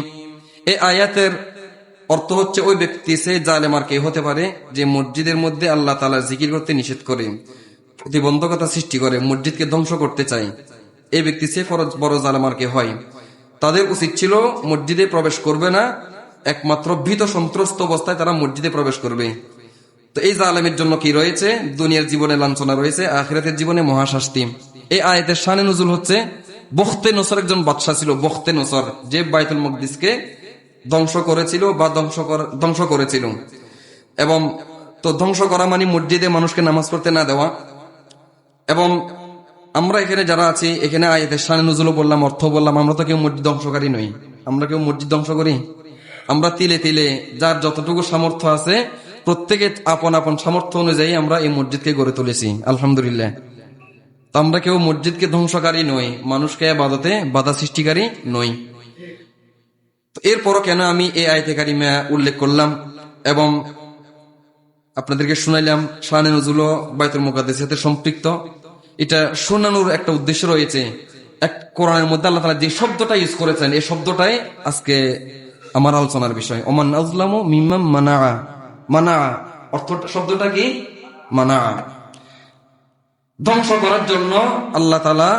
এই আয়াতের অর্থ হচ্ছে, ওই ব্যক্তি সে জালেম আর কে হতে পারে যে মসজিদের মধ্যে আল্লাহ তাআলার জিকির করতে নিষেধ করে, প্রতিবন্ধকতা সৃষ্টি করে, মসজিদকে ধ্বংস করতে চায়, এই ব্যক্তি সে বড় জালেম আর কে হয়। তাদের উচিত ছিল মসজিদে প্রবেশ করবে না, একমাত্র ভীত সন্ত্রস্ত অবস্থায় তারা মসজিদে প্রবেশ করবে। তো এই জালেমের জন্য কি রয়েছে? দুনিয়ার জীবনে লাঞ্ছনা রয়েছে, আখিরাতের জীবনে মহাশাস্তি। এই আয়াতের শানে নুজুল হচ্ছে, বখতে নসর একজন বাদশা ছিল, বখতে নসর, যে বাইতুল মকদিসকে ধ্বংস করেছিল বা ধ্বংস করেছিল। এবং তো ধ্বংস করা মানে মসজিদে মানুষকে নামাজ পড়তে না দেওয়া। এবং আমরা এখানে যারা আছি, এখানে আয়াতের শানে নুজুলও বললাম, অর্থ বললাম, আমরা তো কেউ মসজিদ ধ্বংসকারী নই। আমরা কেউ মসজিদ ধ্বংস করি? আমরা তিলে তিলে যার যতটুকু সামর্থ্য আছে, প্রত্যেকে আপন আপন সামর্থ্য অনুযায়ী আমরা এই মসজিদকে গড়ে তুলেছি, আলহামদুলিল্লাহ। তো আমরা কেউ মসজিদকে ধ্বংসকারী নই, মানুষকে ইবাদতে বাধা সৃষ্টিকারী নই। তো এরপরও কেন আমি এই আয়াতে কারিমা উল্লেখ করলাম এবং আপনাদেরকে শুনাইলাম, শানে নজুলও বাইতুল মুকাদ্দাসের সাথে সম্পৃক্ত, এটা শোনানোর একটা উদ্দেশ্য রয়েছে। এক কোরআনের মধ্যে আল্লাহ তাআলা যে শব্দটা ইউজ করেছেন, এই শব্দটাই আজকে আমার আলোচনার বিষয়। ওমান আযলামু মিম্মান মানা অর্থ শব্দটা কি? মানা, ধ্বংস করার জন্য। আল্লাহ তাআলা,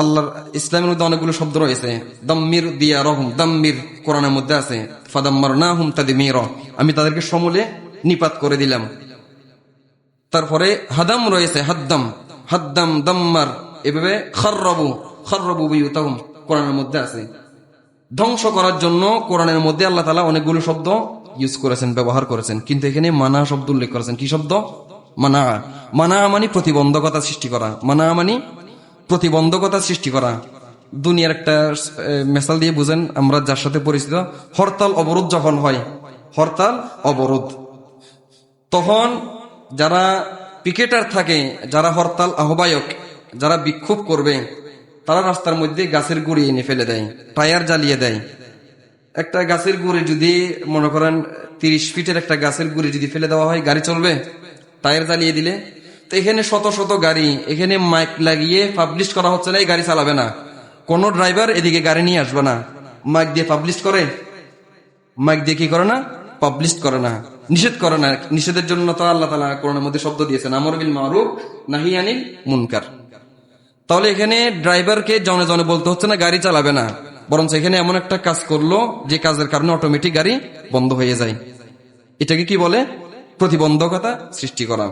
আল্লাহর ইসলামের মধ্যে অনেকগুলো শব্দ রয়েছে। দাম্মির দিয়া রহম, দাম্মির কোরআনের মধ্যে আছে, ফাদাম্মারনাহুম তাদমীরা, আমি তাদেরকে সমূলে নিপাত করে দিলাম। তারপরে হাদাম রয়েছে, হাদ্দাম, হাদ্দাম দাম্মার, এভাবে খাররাবু বিয়ুতাহুম কোরআনের মধ্যে আছে। ধ্বংস করার জন্য কোরআনের মধ্যে আল্লাহ তাআলা অনেকগুলো শব্দ ইউজ করেছেন, ব্যবহার করেছেন, কিন্তু এখানে মানা শব্দ উল্লেখ করেছেন। কি শব্দ? মানা। মানা মানে প্রতিবন্ধকতা সৃষ্টি করা, মানা মানে প্রতিবন্ধকতা সৃষ্টি করা। দুনিয়ার একটা মেসাল দিয়ে বুঝেন, আমরা যার সাথে পরিচিত, হরতাল অবরোধ যখন হয়, হরতাল অবরোধ, তখন যারা পিকেটার থাকে, যারা হরতাল আহ্বায়ক, যারা বিক্ষোভ করবে তারা রাস্তার মধ্যে গাছের গুঁড়ি এনে ফেলে দেয়, টায়ার জ্বালিয়ে দেয়। একটা গাছের গুঁড়ি যদি মনে করেন 30 ফিটের একটা গাছের গুঁড়ি যদি ফেলে দেওয়া হয়, গাড়ি চলবে? টায়ার জ্বালিয়ে দিলে তো এখানে শত শত গাড়ি, এখানে মাইক লাগিয়ে পাবলিশ করা হচ্ছে না, এই গাড়ি চালাবে না, কোন ড্রাইভার এদিকে গাড়ি নিয়ে আসবে না। মাইক দিয়ে পাবলিশ করে, মাইক দিয়ে কি করে না, পাবলিশ করে না, নিষেধ করে না। নিষেধের জন্য তো আল্লাহ তাআলা কোরআনের মধ্যে শব্দ দিয়েছেন, আমর বিল মারুফ নাহি আনিল মুনকার। তাহলে এখানে ড্রাইভারকে জনে জনে বলতে হচ্ছে না গাড়ি চালাবে না, বরঞ্চ এখানে এমন একটা কাজ করলো যে কাজের কারণে অটোমেটিক গাড়ি বন্ধ হয়ে যায়। এটাকে কি বলে? প্রতিবন্ধকতা সৃষ্টি করা।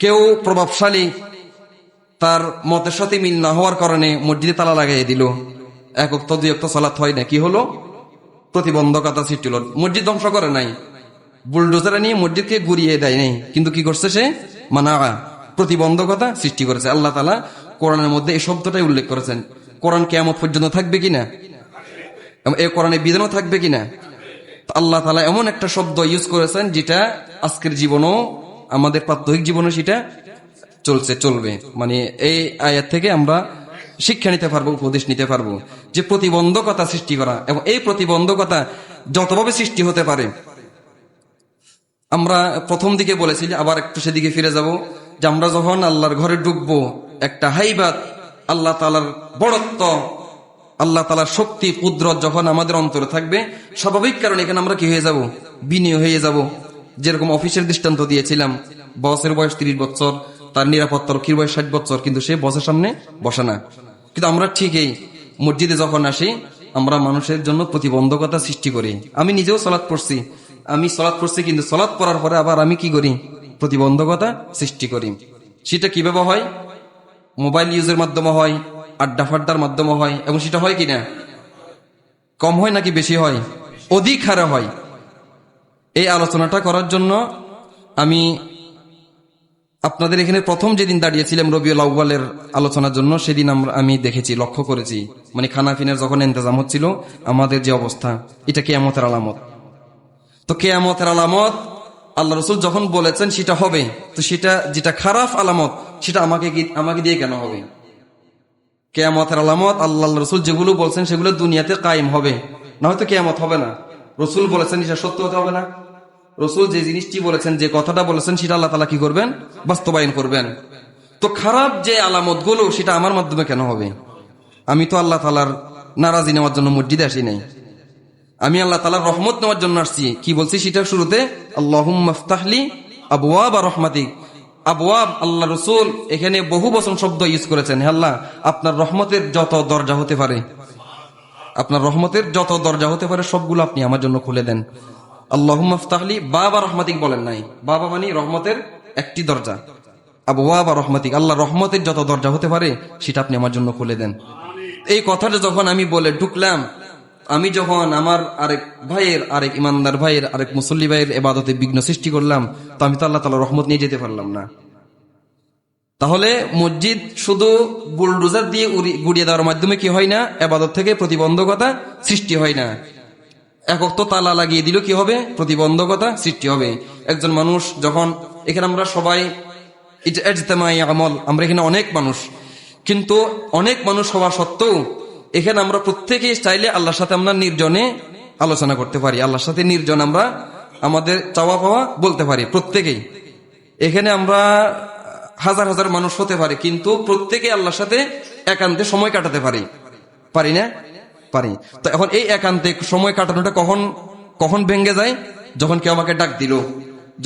কেউ প্রভাবশালী, তার মতের সাথে মিল না হওয়ার কারণে মসজিদে তালা লাগাই দিল, এক ওয়াক্ত দুই ওয়াক্ত সালাত হয় না, কি হলো? প্রতিবন্ধকতা সৃষ্টি হলো। মসজিদ ধ্বংস করে নাই, বুলডোজার নিয়ে মসজিদকে ঘুরিয়ে দেয় নাই, কিন্তু কি করছে সে? মানা, প্রতিবন্ধকতা সৃষ্টি করেছে। আল্লাহ তাআলা কোরআনের মধ্যে এই শব্দটাই উল্লেখ করেছেন। কোরআন কিয়ামত পর্যন্ত থাকবে কিনা, এই কোরআনের বিধানও থাকবে কিনা, আল্লাহ তাআলা এমন একটা শব্দ ইউজ করেছেন যেটা আজকের জীবনও, আমাদের প্রাত্যহিক জীবনে সেটা চলবে। মানে এই আয়াত থেকে আমরা শিক্ষা নিতে পারবো, উপদেশ নিতে পারবো যে প্রতিবন্ধকতা সৃষ্টি করা, এবং এই প্রতিবন্ধকতা যতভাবে সৃষ্টি হতে পারে। আমরা প্রথম দিকে বলেছি, আবার একটু সেদিকে ফিরে যাব, যে আমরা যখন আল্লাহর ঘরে ঢুকবো, একটা হাইবাত, আল্লাহ তাআলার বড়ত্ব, আল্লাহ তাআলার শক্তি, কুদরত যখন আমাদের অন্তরে থাকবে, স্বাভাবিক কারণে এখানে আমরা কি হয়ে যাব? বিনয় হয়ে যাব। যেরকম অফিসের দৃষ্টান্ত দিয়েছিলাম, বসের বয়স 30 বছর, তার নিরাপত্তারক্ষীর বয়স 60 বছর, কিন্তু সে বসের সামনে বসে না। কিন্তু আমরা ঠিকই মসজিদে যখন আসি, আমরা মানুষের জন্য প্রতিবন্ধকতা সৃষ্টি করি। আমি নিজেও সালাত পড়ছি, কিন্তু সালাত পড়ার পরে আবার আমি কি করি? প্রতিবন্ধকতা সৃষ্টি করি। সেটা কিভাবে হয়? মোবাইল ইউজের মাধ্যমে হয়, আড্ডা ফাড্ডার মাধ্যমে হয়, এবং সেটা হয় কিনা? কম হয় নাকি বেশি হয়? অধিক হারে হয়। এই আলোচনাটা করার জন্য আমি আপনাদের এখানে প্রথম যেদিন দাঁড়িয়েছিলাম রবিউল আউয়ালের আলোচনার জন্য, সেদিন আমি দেখেছি, লক্ষ্য করেছি, মানে খানা পিনার যখন ইন্তজাম হচ্ছিল, আমাদের যে অবস্থা, এটা কিয়ামতের আলামত। তো কিয়ামতের আলামত আল্লাহ রাসূল যখন বলেছেন সেটা হবে, তো সেটা যেটা খারাপ আলামত, সেটা আমাকে দিয়ে কেন হবে? কিয়ামতের আলামত আল্লাহ রাসূল যেগুলো বলছেন সেগুলো দুনিয়াতে কায়েম হবে, না হয়তো কিয়ামত হবে না। রাসূল বলেছেন এটা সত্য হতে হবে না? রাসূল যে জিনিসটি বলেছেন, যে কথাটা বলেছেন, সেটা আল্লাহ তাআলা কি করবেন? বাস্তবায়ন করবেন। তো খারাপ যে আলামত গুলো, সেটা আমার মাধ্যমে কেন হবে? আমি তো আল্লাহ তাআলার নারাজি নেওয়ার জন্য মসজিদে আসি নাই, আমি আল্লাহ তাআলার রহমত নেওয়ার জন্য আসছি। কি বলছি সেটা শুরুতে? আল্লাহুম্মা ইফতাহলি আবওয়াব রাহমাতিক। আবওয়াব, আল্লাহ রাসূল এখানে বহু বচন শব্দ ইউজ করেছেন। হে আল্লাহ, আপনার রহমতের যত দরজা হতে পারে, আপনার রহমতের যত দরজা হতে পারে সবগুলো আপনি আমার জন্য খুলে দেন। আল্লাহুম্মা ইফতাহলি বাবা রহমাতিক বলেন নাই, বাবা মানে রহমতের একটি দরজা। আবওয়াব রাহমাতিক, আল্লাহ রহমতের যত দরজা হতে পারে সেটা আপনি আমার জন্য খুলে দেন। এই কথাটা যখন আমি বলে ঢুকলাম, আমি যখন আমার আরেক ইমানদার ভাইয়ের, আরেক মুসল্লি ভাইয়ের ইবাদতে বিঘ্ন সৃষ্টি করলাম, তো আমি তো আল্লাহ তাআলার রহমত নিয়ে যেতে পারলাম না। তাহলে মসজিদ শুধু বুলডোজার দিয়ে গুড়িয়ে দেওয়ার মাধ্যমে কি হয় না? ইবাদত থেকে প্রতিবন্ধকতা সৃষ্টি হয় না। এক ওয়াক্ত তালা লাগিয়ে দিল, কি হবে? প্রতিবন্ধকতা সৃষ্টি হবে। একজন মানুষ যখন, এখানে আমরা সবাই ইজতেমাই আমল, আমরা এখানে অনেক মানুষ, কিন্তু অনেক মানুষ হওয়া সত্ত্বেও এখানে আমরা প্রত্যেকেই চাইলে আল্লাহর সাথে আমরা নির্জনে আলোচনা করতে পারি, আল্লাহর সাথে নির্জন আমরা আমাদের চাওয়া পাওয়া বলতে পারি প্রত্যেকেই। এখানে আমরা হাজার হাজার মানুষ হতে পারে, কিন্তু প্রত্যেকে আল্লাহর সাথে একান্তে সময় কাটাতে পারি না? পারি। তো এখন এই একান্তে সময় কাটানোটা কখন ভেঙে যায়? যখন কেউ আমাকে ডাক দিল,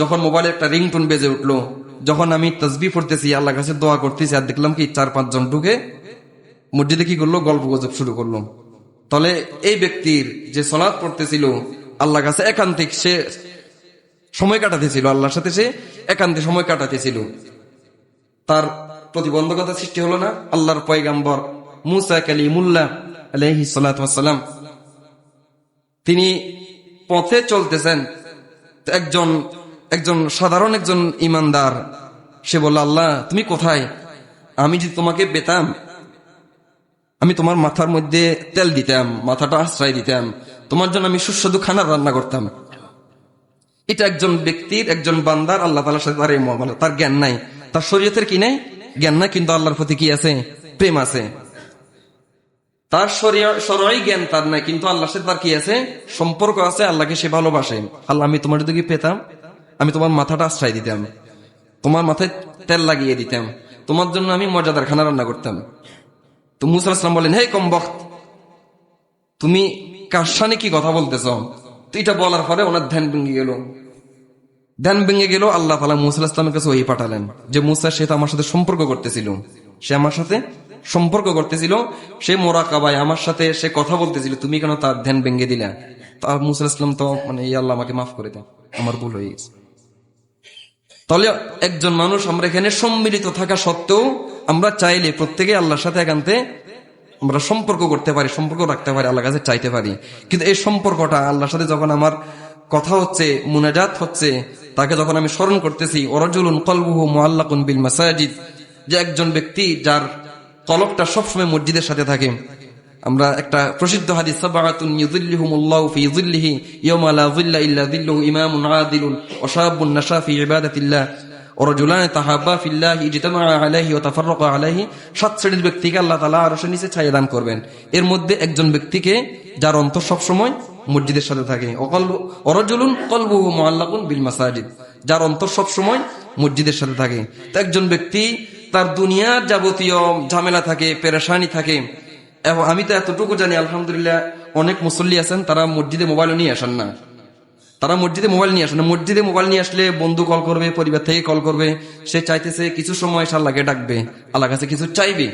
যখন মোবাইলে একটা রিংটোন বেজে উঠলো, যখন আমি তাসবিহ পড়তেছি, আল্লাহর কাছে দোয়া করতেছি, আর দেখলাম কি 4-5 জন ঢুকে মসজিদে কি করলো? গল্প গুজব শুরু করলো। তাহলে এই ব্যক্তির যে সালাত পড়তেছিল, আল্লাহর কাছে একান্তিক সে সময় কাটাতেছিল, আল্লাহর সাথে সে একান্তে সময় কাটাতেছিল, তার প্রতিবন্ধকতা সৃষ্টি হলো না? আল্লাহর পয়গাম্বর মুসা কালিমুল্লাহ আলাইহিস সালাতু ওয়াস সালাম, তিনি পথে চলতেছেন, একজন সাধারণ একজন ইমানদার, সে বলল, আল্লাহ তুমি কোথায়? আমি যদি তোমাকে পেতাম, আমি তোমার মাথার মধ্যে তেল দিতাম, মাথাটা আশ্রয় দিতাম, তোমার জন্য আমি সুস্বাদু খানা রান্না করতাম। এটা একজন ব্যক্তির, একজন বান্দার আল্লাহ তাআলার সাথে তার এই মুআমালা, তার জ্ঞান নাই, তার শরীয়তের কি নেই? জ্ঞান না, কিন্তু আল্লাহর প্রতি কি আছে? প্রেম আছে। তার শরঈ জ্ঞান তার নাই, কিন্তু আল্লাহর সাথে তার কি আছে? সম্পর্ক আছে, আল্লাহকে সে ভালোবাসে। আল্লাহ, আমি তোমার যদি পেতাম, আমি তোমার মাথাটা আশ্রয় দিতাম, তোমার মাথায় তেল লাগিয়ে দিতাম, তোমার জন্য আমি মজাদার খানা রান্না করতাম। তো মুসা আলাইহিস সালাম বলেন, হে কমবক্ত, তুমি কার সামনে কি কথা বলতেছ? তো এটা বলার পরে ওনার ধ্যান ভেঙে গেল। আল্লাহ তাআলা মুসা আলাইহিস সালামের কাছে ওহী পাঠালেন যে মুসা, সে তো আমার সাথে সম্পর্ক করতেছিল, সে মোরাকাবায় আমার সাথে সে কথা বলতেছিল, তুমি কেন তার ধ্যান ভেঙে দিলা? তার মুসা আলাইহিস সালাম তো এই আল্লাহ আমাকে মাফ করে দেন, আমার ভুল হয়ে গেছে। তাহলে একজন মানুষ, আমরা এখানে সম্মিলিত থাকা সত্ত্বেও আমরা চাইলে প্রত্যেকে আল্লাহর সাথে একান্তে আমরা সম্পর্ক করতে পারি, সম্পর্ক রাখতে পারি, আল্লাহর কাছে চাইতে পারি। কিন্তু এই সম্পর্কটা আল্লাহর সাথে যখন আমার কথা হচ্ছে, মুনাজাত হচ্ছে, তাকে যখন আমি স্মরণ করতেছি, ওয়ারাজুলুন কলবুহু মুআল্লাকুন বিল মাসাজিদ, যে একজন ব্যক্তি যার কলবটা সবসময় মসজিদের সাথে থাকে। আমরা একটা প্রসিদ্ধ হাদিস, সাবআতুন ইউযিল্লুহুমুল্লাহু ফি যিল্লিহি ইয়াওমা লা যিল্লা ইল্লা যিল্লুহু, ইমামুন আদিলুন ওয়া শাবুন নাশা ফি ইবাদাতিল্লাহ ওয়া রাজুলান তাহাব্বা ফিল্লাহি ইজতামাআ আলাইহি ওয়া তাফাররাকা আলাইহি। 7 শ্রেণীর ব্যক্তিকে আল্লাহ তাআলা আরশের নিচে ছায়া দান করবেন। এর মধ্যে একজন ব্যক্তিকে যার অন্তর সব সময় মসজিদের সাথে থাকে। ওয়া রাজুলুন কলবুহু মুআল্লাকুন বিল মাসাজিদ, যার অন্তর সব সময় মসজিদের সাথে থাকে। তো একজন ব্যক্তি তার দুনিয়ার যাবতীয় ঝামেলা থাকে, পেরেশানি থাকে, এবং আমি তো এতটুকু জানি আলহামদুলিল্লাহ অনেক মুসল্লি আছেন তারা মসজিদে মোবাইল নিয়ে আসেন না। মসজিদে মোবাইল নিয়ে আসলে বন্ধু কল করবে, পরিবার থেকে কল করবে, সে চাইতেছে কিছু সময় সে আল্লাহকে ডাকবে, আল্লাহ কাছে কিছু চাইবে।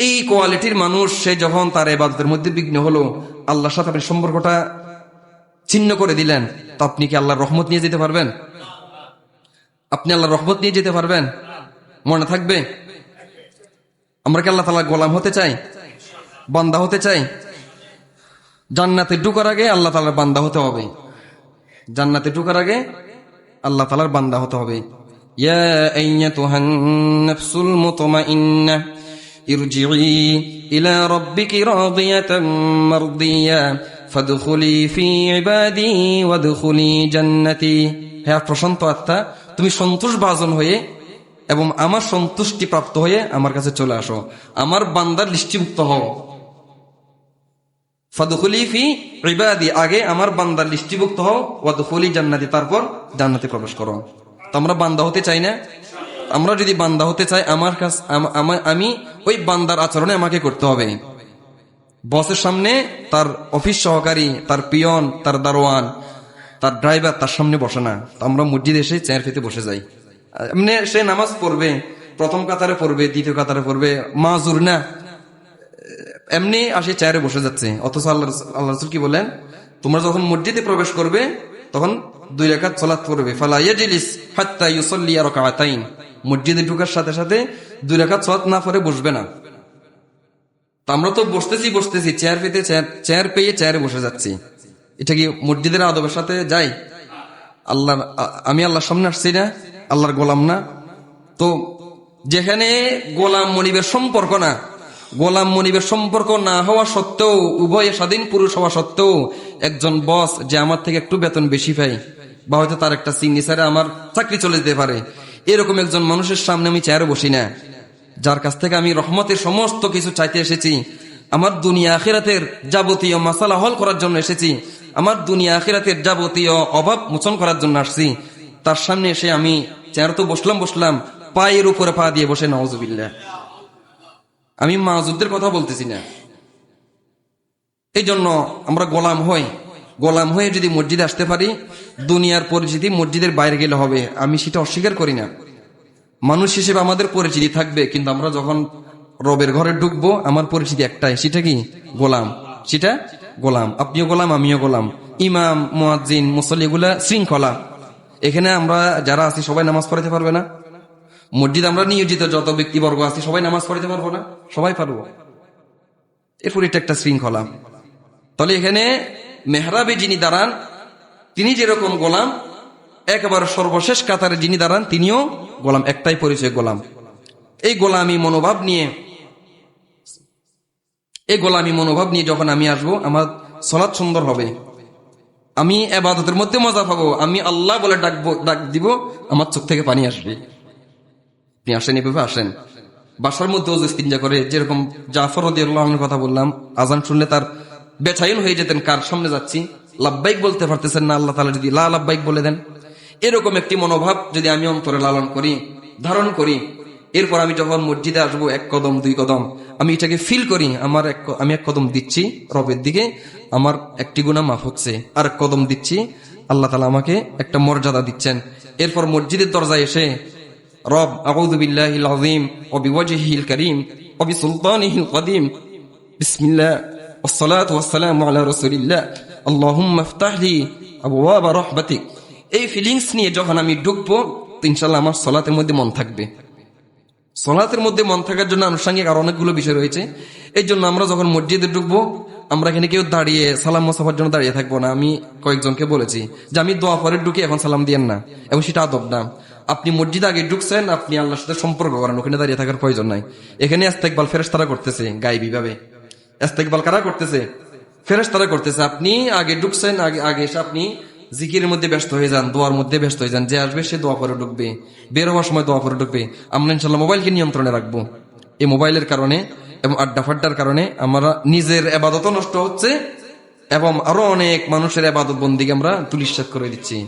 এই কোয়ালিটির মানুষ সে যখন তার ইবাদতের মধ্যে বিঘ্ন হলো, আল্লাহর সাথে আপনি সম্পর্কটা ছিন্ন করে দিলেন, তো আপনি কি আল্লাহর রহমত নিয়ে যেতে পারবেন? মনে থাকবে? আমরা কি আল্লাহ তাআলার গোলাম হতে চাই, বান্দা হতে চাই? জান্নাতে ঢোকার আগে আল্লাহ তাআলার বান্দা হতে হবে। ইয়া আইয়াতুহান নাফসুল মুতমাইন্নাহ ইরজিই ইলা রাব্বিকি রাদিয়াতাম মারদিয়া ফাদখুলি ফি ইবাদি ওয়াদখুলি জান্নাতি। হে প্রশান্ত আত্মা, তুমি সন্তোষভাজন হয়ে এবং আমার সন্তুষ্টি প্রাপ্ত হয়ে আমার কাছে চলে আসো, আমার বান্দার লিস্টিভুক্ত হও। ফাদখুলি ফি ইবাদি, আগে আমার বান্দার লিস্টিভুক্ত হও, ওয়াদখুলি জান্নাতি, তারপর জান্নাতে প্রবেশ করো। তো আমরা বান্দা হতে চাই না? আমরা যদি বান্দা হতে চাই, আমি ওই বান্দার আচরণে আমাকে করতে হবে। বসের সামনে তার অফিস সহকারী, তার পিয়ন, তার দারোয়ান, তার ড্রাইভার তার সামনে বসে না। তো আমরা মসজিদে এসে চেয়ার পেতে বসে যাই। এমনি সে নামাজ পড়বে, প্রথম কাতারে পড়বে, দ্বিতীয় কাতারে পড়বে, মাজুর না, এমনি আসে চেয়ারে বসে যাচ্ছে। অথচ আল্লাহ রাসূল কি বলেন? তোমরা যখন মসজিদে প্রবেশ করবে তখন 2 রাকাত সালাত পড়বে, ফালা ইয়াজলিস হাত্তা ইউসাল্লি রাকাতাইন, মসজিদে ঢোকার সাথে সাথে 2 রাকাত সালাত না পড়ে বসবে না। তো আমরা তো বসতেছি চেয়ার পেয়ে চেয়ারে বসে যাচ্ছি। এটা কি মসজিদের আদবের সাথে যায়? আমি আল্লাহর সামনে আসছি না, আল্লাহর গোলাম না? তো যেখানে গোলাম মনিবের সম্পর্ক না হওয়া সত্ত্বেও, উভয় স্বাধীন পুরুষ হওয়া সত্ত্বেও, একজন বস যে আমার থেকে একটু বেতন বেশি পায়, বা হয়তো তার একটা সিগনেচারে আমার চাকরি চলে যেতে পারে, এরকম একজন মানুষের সামনে আমি চেয়ারে বসি না। যার কাছ থেকে আমি রহমতের সমস্ত কিছু চাইতে এসেছি, আমার দুনিয়া আখিরাতের যাবতীয় মাসালা হল করার জন্য এসেছি, আমার দুনিয়া আখিরাতের যাবতীয় অভাব মোচন করার জন্য আসছি, তার সামনে এসে আমি চেয়ার তো বসলাম, পায়ের উপরে পা দিয়ে বসে, নাউজুবিল্লাহ। আমি মাযুদের কথা বলতেছি না। এই জন্য আমরা গোলাম হয়ে যদি মসজিদে আসতে পারি, দুনিয়ার পরিচিতি মসজিদের বাইরে গেলে হবে, আমি সেটা অস্বীকার করি না। মানুষ হিসেবে আমাদের পরিচিতি থাকবে, কিন্তু আমরা যখন রবের ঘরে ঢুকবো, আমার পরিচিতি একটাই, সেটা কি? গোলাম। আপনিও গোলাম, আমিও গোলাম। ইমাম, মুয়াজ্জিন, মুসল্লি, এগুলা শৃঙ্খলা। এখানে আমরা যারা আছি সবাই নামাজ পড়াতে পারবে না। মসজিদ আমরা নিয়োজিত যত ব্যক্তিবর্গ আছি সবাই নামাজ পড়াতে পারবো না? সবাই পারবো। এরপর এটা একটা শৃঙ্খলা। তাহলে এখানে মেহরাবে যিনি দাঁড়ান তিনি যেরকম গোলাম, একেবারে সর্বশেষ কাতারে যিনি দাঁড়ান তিনিও গোলাম। একটাই পরিচয়, গোলাম। এই গোলামি মনোভাব নিয়ে যখন আমি আসবো, আমার সালাত সুন্দর হবে, আমি ইবাদতের মধ্যে মজা পাবো, আমি আল্লাহ বলে ডাক দিব, আমার চোখ থেকে পানি আসবে। আপনি আসেন, এভাবে আসেন। বাসার মধ্যে ওযু ইস্তিনজা করে, যেরকম জাফর রাদিয়াল্লাহু আনহুর কথা বললাম, আজান শুনলে তার বেচাইন হয়ে যেতেন, কার সামনে যাচ্ছি, লাব্বাইক বলতে পারতেছেন না, আল্লাহ তাআলা যদি লা লাব্বাইক বলে দেন। এরকম একটি মনোভাব যদি আমি অন্তরে লালন করি, ধারণ করি, এরপর আমি যখন মসজিদে আসবো, 1 কদম 2 কদম আমি এটাকে ফিল করি, আমি 1 কদম দিচ্ছি রবের দিকে, আমার একটি গুনাহ মাফ হচ্ছে, আর 1 কদম দিচ্ছি, আল্লাহ তাআলা আমাকে একটা মর্যাদা দিচ্ছেন। এরপর মসজিদের দরজায় এসে রব, আউযু বিল্লাহিল আযীম ওয়া বিওয়াজহিল কারীম ওয়া বিসুলতানিহিল কদীম, বিসমিল্লাহ ওয়াসসালাতু ওয়াসসালামু আলা রাসূলিল্লাহ, আল্লাহুম্মা ইফতাহ লি আবওয়াবা রাহমাতিক, এই ফিলিংস নিয়ে যখন আমি ঢুকবো, তো ইনশাআল্লাহ আমার সালাতের মধ্যে মন থাকবে। সালাতের মধ্যে মন থাকার জন্য আনুষঙ্গিক আর অনেকগুলো বিষয় রয়েছে। এই জন্য আমরা যখন মসজিদে ঢুকবো, আমরা এখানে কেউ দাঁড়িয়ে সালাম মোসাফার জন্য দাঁড়িয়ে থাকবো না। আমি কয়েকজনকে বলেছি যে আমি দোয়া পরে ঢুকে এখন সালাম দিয়েন না, এবং সেটা আদব না। আপনি মসজিদে আগে ঢুকছেন, আপনি আল্লাহর সাথে সম্পর্ক করেন, ওখানে দাঁড়িয়ে থাকার প্রয়োজন নাই। এখানে ইস্তেকবাল ফেরেশতারা করতেছে গায়বী ভাবে। ইস্তেকবাল কারা করতেছে? ফেরেশতারা করতেছে। আপনি আগে ঢুকছেন, আগে এসে আপনি জিকিরের মধ্যে ব্যস্ত হয়ে যান, দোয়ার মধ্যে ব্যস্ত হয়ে যান। যে আসবে সে দোয়া করে ঢুকবে, বের হওয়ার সময় দোয়া করে ঢুকবে। আমরা ইনশাআল্লাহ মোবাইলকে নিয়ন্ত্রণে রাখবো। এই মোবাইলের কারণে এবং আড্ডা ফাড্ডার কারণে আমরা নিজের ইবাদতও নষ্ট হচ্ছে, এবং আরো অনেক মানুষের ইবাদত বন্দিকে আমরা তুলিশ্বাত করে দিচ্ছি।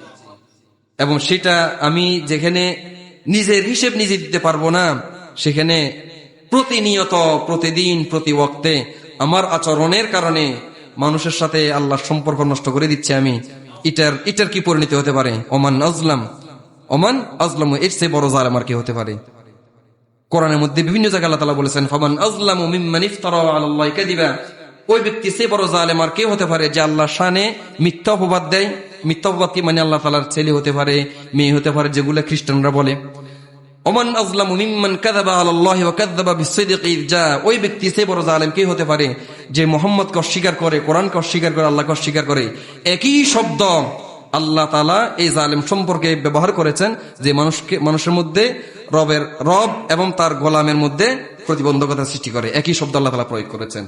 এবং সেটা আমি যেখানে নিজের হিসেব নিজে দিতে পারবো না, সেখানে প্রতিনিয়ত, প্রতিদিন, প্রতি ওয়াক্তে আমার আচরণের কারণে মানুষের সাথে আল্লাহর সম্পর্ক নষ্ট করে দিচ্ছে আমি। এটার কি পরিণতি হতে পারে? ওমান আজলাম, এর চেয়ে বড় জালেম আর কি হতে পারে? কোরআনের মধ্যে বিভিন্ন জায়গায় আল্লাহ তাআলা বলেছেন, ফামান আজলামু মিম্মান ইফতারা আলাল্লাহি কাযিবা, ওই ব্যক্তি চেয়ে বড় জালেম আর কে হতে পারে যে আল্লাহর শানে মিথ্যা অপবাদ দেয়। মিথ্যা অপবাদ কি মানে? আল্লাহ তাআলার ছেলে হতে পারে, মেয়ে হতে পারে, যেগুলো খ্রিস্টানরা বলে। ওমান আজলামু মিম্মান কাযাবা আলাল্লাহি ওয়া কাযাবা বিস-সিদকি ইয জা, ওই ব্যক্তি চেয়ে বড় জালেম কে হতে পারে যে মুহাম্মদকে অস্বীকার করে, কোরআনকে অস্বীকার করে, আল্লাহকে অস্বীকার করে। একই শব্দ আল্লাহ তাআলা এই জালেম সম্পর্কে ব্যবহার করেছেন, যে মানুষের মধ্যে রব এবং তার গোলামের মধ্যে প্রতিবন্ধকতা সৃষ্টি করে। একই শব্দ আল্লাহ তাআলা প্রয়োগ করেছেন।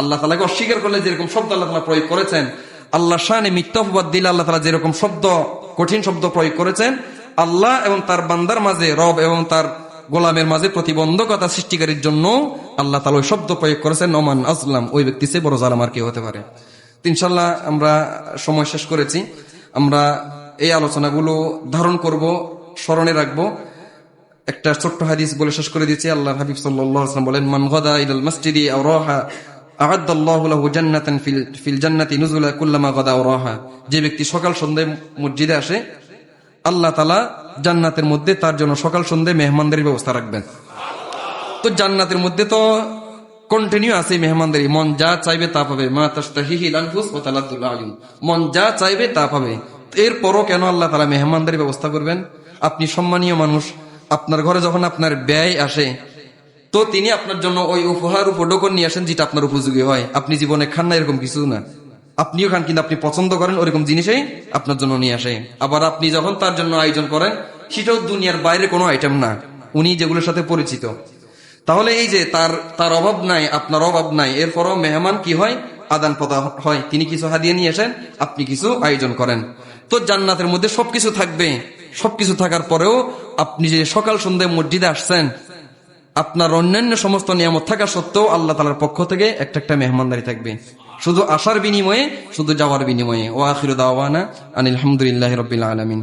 আল্লাহ তাআলাকে অস্বীকার করলে যেরকম শব্দ আল্লাহ তাআলা প্রয়োগ করেছেন, আল্লাহর শানে মিথ্যা অপবাদ দিলে আল্লাহ তাআলা যেরকম শব্দ, কঠিন শব্দ প্রয়োগ করেছেন, আল্লাহ এবং তার বান্দার মাঝে, রব এবং তার গোলামের মাঝে প্রতিবন্ধকতা সৃষ্টিকারীর জন্য আল্লাহ তাআলা ওই শব্দ প্রয়োগ করেছেন, ওমান আজলাম, ওই ব্যক্তি চেয়ে বড় জালেম আর কি হতে পারে? ইনশাআল্লাহ আমরা সময় শেষ করেছি। আমরা এই আলোচনাগুলো ধারণ করব, স্মরণে রাখবো। একটা ছোট্ট হাদিস বলে শেষ করে দিচ্ছি। আল্লাহর হাবিব সাল্লাল্লাহু আলাইহি ওয়াসাল্লাম বলেন, মান গাদা ইলাল মাসজিদি আও রাহা আ'আদাল্লাহু লাহু জান্নাতান ফিল জান্নাতি নুজুলা কুল্লামা গাদা আও রাহা, যে ব্যক্তি সকাল সন্ধ্যায় মসজিদে আসে, আল্লাহ তাআলা জান্নাতের মধ্যে তার জন্য সকাল সন্ধ্যায় মেহমানদারির ব্যবস্থা রাখবেন। তো জান্নাতের মধ্যে তো কন্টিনিউ আছে মেহমানদারি, মন যা চাইবে তা পাবে। মা তাশতাহিহিল আনফুস ওয়া তালাদ্দুল আয়ুন, মন যা চাইবে তা পাবে। এরপরও কেন আল্লাহ তাআলা মেহমানদারির ব্যবস্থা করবেন? আপনি সম্মানীয় মানুষ, আপনার ঘরে যখন আপনার ব্যয় আসে, তো তিনি আপনার জন্য ওই উপহার উপঢৌকন নিয়ে আসেন যেটা আপনার উপযোগী হয়। আপনি জীবনে খান না এরকম কিছু না, আপনিও খান, কিন্তু আপনি পছন্দ করেন ওরকম জিনিসই আপনার জন্য নিয়ে আসে। আবার আপনি যখন তার জন্য আয়োজন করেন, সেটাও দুনিয়ার বাইরে কোনো আইটেম না, উনি যেগুলোর সাথে পরিচিত। তাহলে এই যে তার অভাব নাই, আপনার অভাব নাই, এরপরও মেহমান কি হয়? আদান প্রদান হয়। তিনি কিছু হাদিয়া নিয়ে আসেন, আপনি কিছু আয়োজন করেন। তো জান্নাতের মধ্যে সবকিছু থাকবে। সবকিছু থাকার পরেও আপনি যে সকাল সন্ধ্যায় মসজিদে আসছেন, আপনার অন্যান্য সমস্ত নিয়ামত থাকা সত্ত্বেও আল্লাহ তাআলার পক্ষ থেকে একটা মেহমানদারি থাকবে, শুধু আসার বিনিময়ে, শুধু যাওয়ার বিনিময়ে। ওয়া আখিরু দাওয়ানা আনিল হামদুলিল্লাহি রাব্বিল আলামিন।